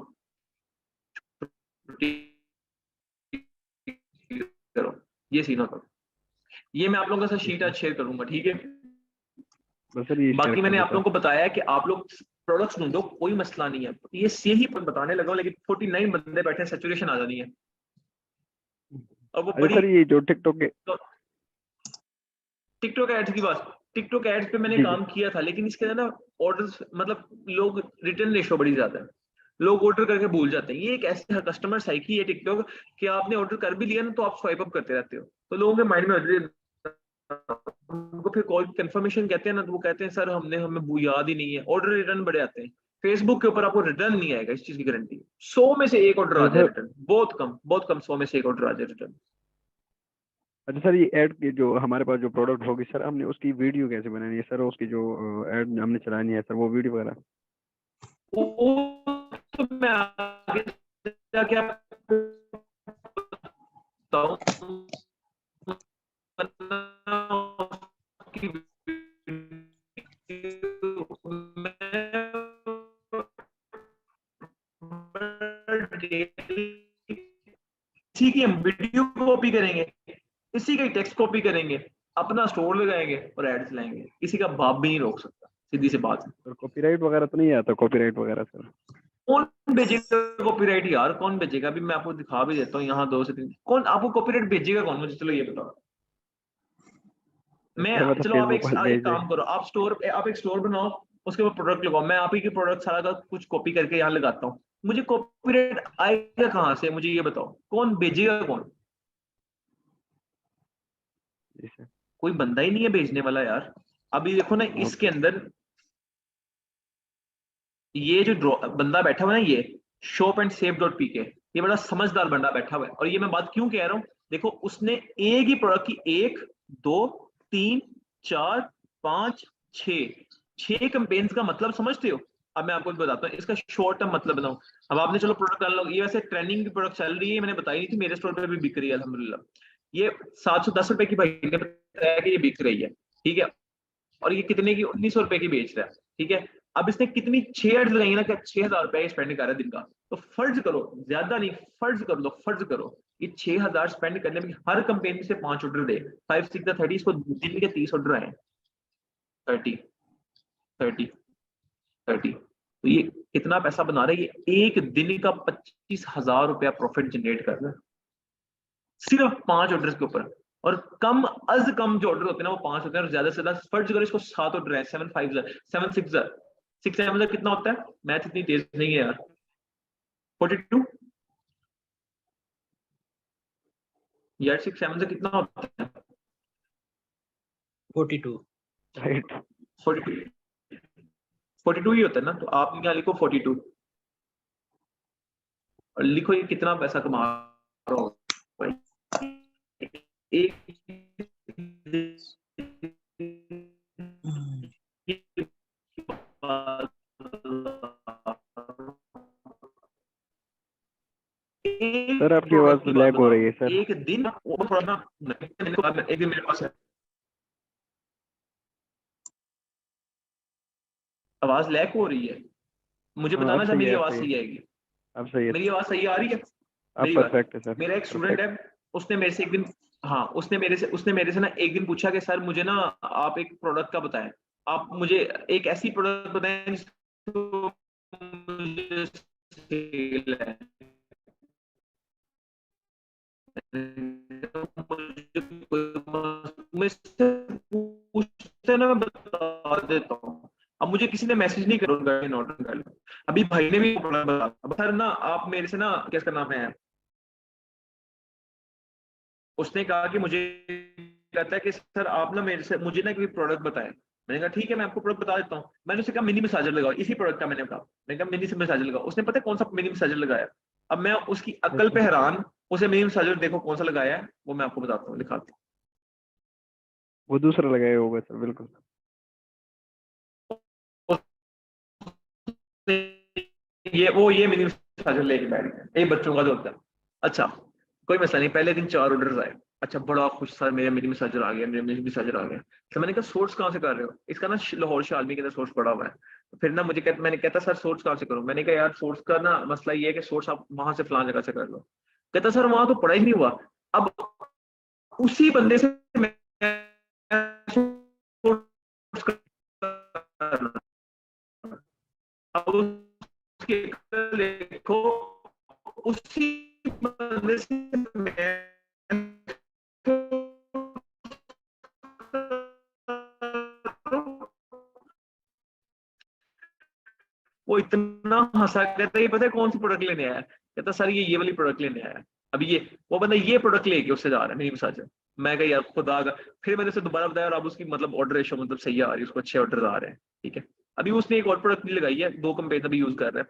करो, ये सीन होता था। ये मैं आप लोगों के साथ शीट आज शेयर करूंगा, ठीक है। बस सर ये शेयर बाकी कर मैंने आप देता। लोगों को बताया कि आप लोग प्रोडक्ट्स ढूंढो, कोई मसला नहीं है, ये यही बताने लगा हूं, लेकिन 49 बंदे बैठे, सैचुरेशन आ जानी है, और वो अच्छा बड़ी। सर ये जो टिकटॉक के, तो टिकटॉक एड्स की बात, टिकटॉक एड्स पे मैंने जी जी काम किया था, लेकिन इसके अंदर ना ऑर्डर्स, मतलब लोग रिटर्न रेशो बड़ी ज्यादा है, लोग ऑर्डर करके भूल जाते हैं। ये एक ऐसे कस्टमर साइकी है टिकटॉक, कि आपने ऑर्डर कर भी लिया ना, तो आप स्वाइप अप करते रहते हो, तो लोगों के माइंड में उनको फिर कॉल कंफर्मेशन कहते हैं ना, तो वो कहते हैं सर हमें वो याद ही नहीं है, ऑर्डर रिटर्न बड़े आते हैं। फेसबुक के ऊपर आपको रिटर्न नहीं आएगा, इस चीज की गारंटी, 100 में से 1 ऑर्डर आ अच्छा जाए सर, रिटर्न, बहुत कम, बहुत कम, 100 में से 1 ऑर्डर आ जाए रिटर्न। अच्छा सर ये ऐड की जो हमारे पास जो प्रोडक्ट होगी सर, हमने उसकी वीडियो कैसे बनानी है सर, उसकी जो ऐड हमने चलानी है सर, वो वीडियो वगैरह? वो तो मैं आगे जाके आपको बताऊं, उसकी इसी की हम वीडियो कॉपी करेंगे, इसी का टेक्स्ट कॉपी करेंगे, अपना स्टोर लगाएंगे और एड्स लाएंगे, किसी का बाप भी नहीं रोक सकता, सीधी सी बात है। सर कॉपीराइट वगैरह तो नहीं आता, कॉपीराइट वगैरह सर? कौन भेजेगा कॉपीराइट यार, कौन भेजेगा? अभी मैं आपको दिखा भी देता हूँ यहाँ 2 से 3, कौन आपको कॉपीराइट भेजेगा कौन, मुझे चलो ये बताओ। मैं सर मतलब चलो आप फेसबुक वाले एक काम करो, आप एक स्टोर बनाओ, उसके ऊपर प्रोडक्ट लगाओ, मैं आप ही के प्रोडक्ट सारा का कुछ कॉपी करके यहाँ लगाता हूँ, मुझे कॉपीराइट आएगा कहाँ से, मुझे ये बताओ, कौन भेजेगा कौन? जी सर। कोई बंदा ही नहीं है भेजने वाला यार। अभी देखो ना इसके अंदर ये जो बंदा बैठा हुआ है ना, ये shop and save dot P के, ये बड़ा समझदार बंदा बैठा हुआ है। और ये मैं बात क्यों कह रहा हूँ, देखो उसने एक ही प्रोडक्ट की 1 2 3 4 5 6 कंपेन्स का मतलब समझते हो? अब मैं आपको बताता हूँ इसका शॉर्ट टर्म मतलब बताऊं। अब आपने चलो प्रोडक्ट डाल लो, ये वैसे ट्रेंडिंग की प्रोडक्ट चल रही है, मैंने बताई नहीं थी, मेरे स्टोर पे भी बिक रही है अल्हम्दुलिल्लाह। ये 710 रुपए की भाई ने बताया कि ये बिक रही है, ठीक है, और ये कितने की 1900 रुपए की बेच रहा है, ठीक है। अब इसने कितनी 6 एड्स लगाई ना, क्या 6000 रुपए स्पेंड कर रहा है दिन का, तो फर्ज करो, ज्यादा नहीं, फर्ज कर लो, फर्ज करो ये 6000 स्पेंड करने में हर कंपनी से 5 ऑर्डर दे, 5 6 30, इसको दिन के 30 ऑर्डर आए, 30 30 30, तो ये कितना पैसा बना रहा है, ये एक दिन का 25,000 रुपया प्रॉफिट जनरेट कर रहा है सिर्फ 5 ऑर्डर के ऊपर। और कम अज कम जो ऑर्डर होते हैं ना वो 5 होते हैं, और ज्यादा से ज्यादा फर्ज करो इसको 7 ऑर्डर है, 7 5 7 6 7 कितना होता है, मैथ इतनी तेज नहीं है यार, 42 यार, 6 7 कितना होता है, 42। राइट। 42 42 ही होता है ना, तो आप यहाँ लिखो 42 और लिखो ये कितना पैसा कमा रहा होगा एक सर आपकी आवाज लैग हो रही है सर। एक दिन वो थोड़ा ना, एक दिन मेरे पास है, आवाज लैग हो रही है, मुझे हाँ, बताना अब जब सही मेरी है, अब आवाज सही सही है, आएगी। अब सही है, मेरी आवाज सही आ रही है? अब मेरी बात, परफेक्ट है सर। मेरा एक स्टूडेंट है, उसने मेरे से एक दिन, हाँ उसने मेरे से ना एक दिन पूछा कि सर मुझे ना आप एक प्रोडक्ट का बताएं, आप मुझे एक ऐसी प्रोडक्ट बताएं जिसको मुझे सेल है। मुझसे पूछते ना, मैं बता देता हूँ। अब मुझे किसी ने मैसेज नहीं करूंगा ऑर्डर कर लो, अभी भाई ने भी बता, अब सर ना आप मेरे से ना क्या इसका नाम है, उसने कहा कि मुझे कहता है कि सर आप ना मेरे से मुझे ना कोई प्रोडक्ट बताएं। मैंने कहा ठीक है मैं आपको प्रोडक्ट बता देता हूँ। मैंने उसे कहा मिनी मसाजर लगाओ, इसी प्रोडक्ट का मैंने कहा, मैंने कहा मिनी मसाजर लगाओ। उसने पता है कौन सा मिनी मसाजर लगाया? अब मैं उसकी अक्ल पे हैरान, उसे मिनी मसाजर देखो कौन सा लगाया है, वो मैं आपको बताता हूँ, दिखाता वो दूसरा लगाया होगा सर, बिल्कुल। हूँ। ये मिनी मसाजर लेके बैठ गया, ये बच्चों का जो होता है। अच्छा कोई मसला नहीं, पहले दिन 4 ऑर्डर आए, अच्छा बड़ा खुश था, मेरा मिनी मसाजर आ गया, मेरा मिनी मसाजर आ गया। तो मैंने कहा सोर्स कहाँ से कर रहे हो? इसका ना लाहौर शालमी के अंदर सोर्स पड़ा हुआ है। तो फिर ना मैंने कहता सर सोर्स कहाँ से करूँ? मैंने कहा यार सोर्स का ना मसला ये है कि सोर्स आप वहां से फलान जगह से कर लो। कहता सर वहां तो पड़ा ही नहीं हुआ। अब उसी बंदे से मैं source कर रहा हूं। अब उसके देखो उसी बंदे से मैं वो इतना हंसा, कहता ये पता है कौन सी प्रोडक्ट लेने आया? कहता सर ये वाली प्रोडक्ट लेने आया। अभी ये वो बंदा ये प्रोडक्ट लेके उससे जा रहा है, मेरी मसाजर। मैं कहा यार खुदा का, फिर मैंने उसे दोबारा बताया और अब उसकी मतलब ऑर्डर रेशो मतलब सही आ रही है, उसको अच्छे ऑर्डर आ रहे हैं, ठीक है। अभी उसने एक और प्रोडक्ट भी लगाई है, 2 कंपनी अभी यूज कर रहा है।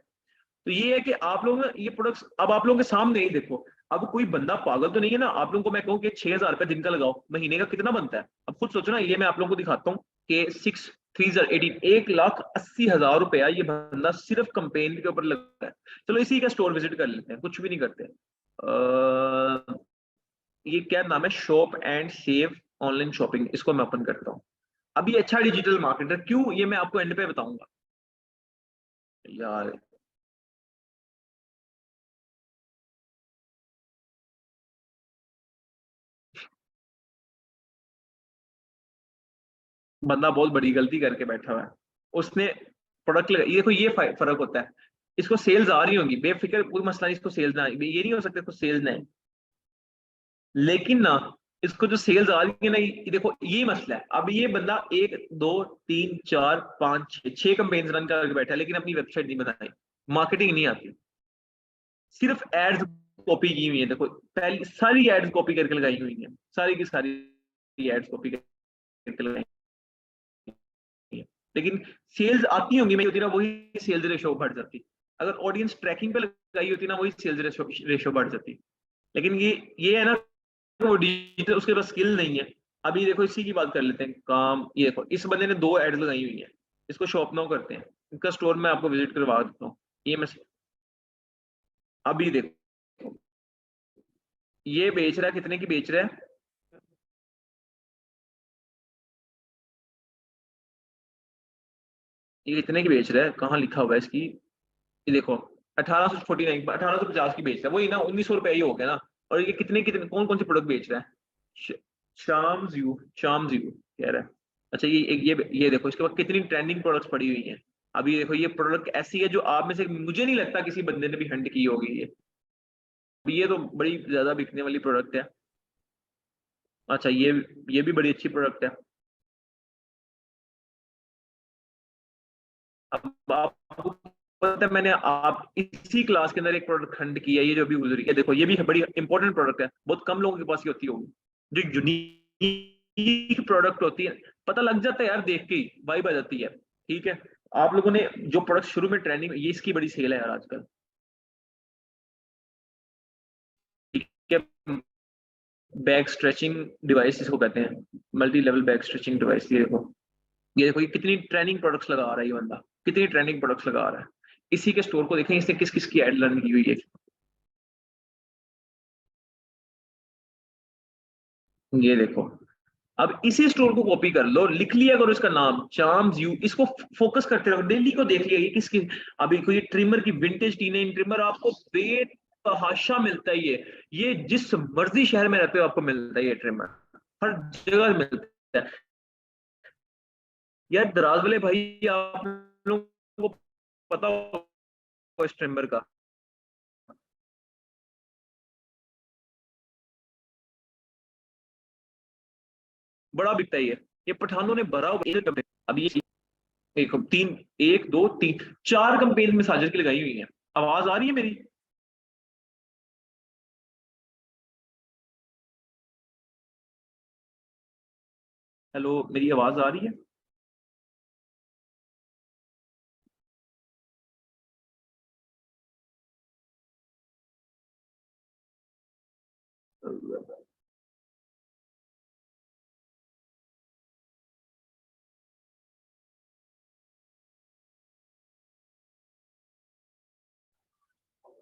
तो ये है कि आप लोग ना ये प्रोडक्ट्स अब आप लोगों के सामने ही देखो। अब कोई बंदा पागल तो नहीं है ना आप लोगों को मैं कहूँ कि 6000 रुपए दिन का लगाओ, महीने का कितना बनता है? अब खुद सोचो ना, ये मैं आप लोगों को दिखाता हूँ कि 6 3 18 1,80,000 रुपया ये बंदा सिर्फ कंपेन के ऊपर लगता है। चलो इसी का स्टोर विजिट कर लेते हैं, कुछ भी नहीं करते। ये क्या नाम है, shop and save online shopping, इसको मैं ओपन करता हूँ। अभी अच्छा डिजिटल मार्केटर क्यों, ये मैं आपको एंड पे बताऊंगा यार। बंदा बहुत बड़ी गलती करके बैठा हुआ है, उसने प्रोडक्ट लगा, ये देखो ये फर्क होता है। इसको सेल्स आ रही होंगी, बेफिक्र, कोई मसला नहीं, इसको सेल्स ना, ये नहीं हो सकता इसको सेल्स ना है, लेकिन ना इसको जो सेल्स आ रही है ना, ये देखो ये मसला है। अब ये बंदा 1 2 3 4 5 6 कैंपेन्स रन करके बैठा है, लेकिन अपनी वेबसाइट नहीं बनाई, मार्केटिंग नहीं आती, सिर्फ एड्स कॉपी की हुई है। देखो पहली सारी एड्स कॉपी करके लगाई हुई है, सारी की सारी एड्स कॉपी करके लगाई है, लेकिन सेल्स आती होंगी नहीं होती ना, वही सेल्स रेशो बढ़ जाती। अगर ऑडियंस ट्रैकिंग पे लगाई होती ना, वही सेल्स रेशो बढ़ जाती। लेकिन ये है ना, वो डिजिटल, उसके पास स्किल नहीं है। अभी देखो इसी की बात कर लेते हैं काम, ये देखो इस बंदे ने 2 एड्स लगाई हुई है, इसको शॉप नाउ करते हैं, इनका स्टोर में आपको विजिट करवा देता हूँ। ये मैं अभी देखो ये बेच रहा है, कितने की बेच रहा है, ये कितने की बेच रहा है, कहाँ लिखा हुआ है इसकी, ये देखो 1849 1850 की बेच रहा है, वही ना 1900 रुपए ही हो गया ना। और ये कितने कितने कौन कौन से प्रोडक्ट बेच रहा है, शाम्स यू कह रहा है। अच्छा ये देखो इसके बाद कितनी ट्रेंडिंग प्रोडक्ट्स पड़ी हुई हैं। अभी देखो ये प्रोडक्ट ऐसी है जो आप में से मुझे नहीं लगता किसी बंदे ने भी हंट की होगी। ये तो बड़ी ज्यादा बिकने वाली प्रोडक्ट है। अच्छा ये भी बड़ी अच्छी प्रोडक्ट है। अब आपको पता है, मैंने आप इसी क्लास के अंदर एक प्रोडक्ट खंड किया है, ये जो अभी गुजरी है, देखो ये भी बड़ी इंपॉर्टेंट प्रोडक्ट है, बहुत कम लोगों के पास ही होती होगी। जो यूनिक प्रोडक्ट होती है, पता लग जाता है यार, देख के ही वाइब आ जाती है। ठीक है, आप लोगों ने जो प्रोडक्ट शुरू में ट्रेंडिंग, ये इसकी बड़ी सेल है यार आजकल। ठीक है, बैक स्ट्रेचिंग डिवाइस इसको कहते हैं, multi level back stretching device. ये देखो ये कितनी ट्रेंडिंग प्रोडक्ट्स लगा रहा है ये बंदा, कितनी ट्रेंडिंग प्रोडक्ट्स लगा रहा है। इसी के स्टोर को देखें, इसने किस किस की एड लर्न की हुई है। ये देखो, अब इसी स्टोर को कॉपी कर लो, लिख लिया करो इसका नाम चार्म्स यू, इसको फोकस करते रहो, डेली को देख लिया ये किसकी। अभी कोई ट्रिमर की विंटेज टीनेज ट्रिमर आपको बेतहाशा मिलता है। ये जिस मर्जी शहर में रहते हो आपको मिलता है, ये ट्रिमर हर जगह मिलता है। यार दराज वाले भाई, आप लोगों को पता हो इस ट्रिमर का, बड़ा बिकता है ये पठानों ने भरा हुआ। अभी ये एक 3 1 2 3 4 कंपेन में साजिद की लगाई हुई है। आवाज आ रही है मेरी? हेलो, मेरी आवाज आ रही है?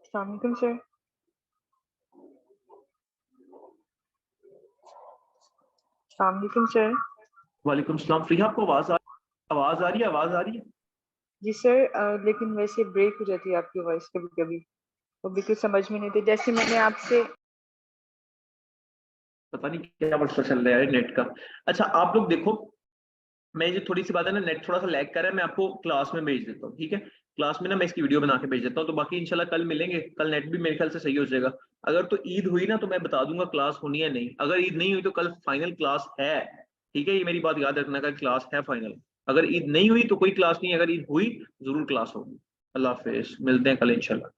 अस्सलाम वालेकुम सर। अस्सलाम वालेकुम सर। वालेकुम सलाम। फ्री आपको आवाज आ रही है? आवाज आ रही है? जी सर, लेकिन वैसे ब्रेक हो जाती है आपकी वॉइस कभी कभी, वो बिल्कुल समझ में नहीं आती। जैसे मैंने आपसे, पता नहीं क्या मसला चल रहा है नेट का। अच्छा आप लोग देखो, मैं जो थोड़ी सी बात है ना, नेट थोड़ा सा लैग कर रहा है, मैं आपको क्लास में भेज देता हूँ। ठीक है, क्लास में ना मैं इसकी वीडियो बना के भेज देता हूँ, तो बाकी इंशाल्लाह कल मिलेंगे। कल नेट भी मेरे ख्याल से सही हो जाएगा। अगर तो ईद हुई ना तो मैं बता दूंगा क्लास होनी है नहीं, अगर ईद नहीं हुई तो कल फाइनल क्लास है। ठीक है, ये मेरी बात याद रखना, कल क्लास है फाइनल। अगर ईद नहीं हुई तो कोई क्लास नहीं, अगर ईद हुई जरूर क्लास होगी। अल्लाह हाफिज, मिलते हैं कल इंशाल्लाह।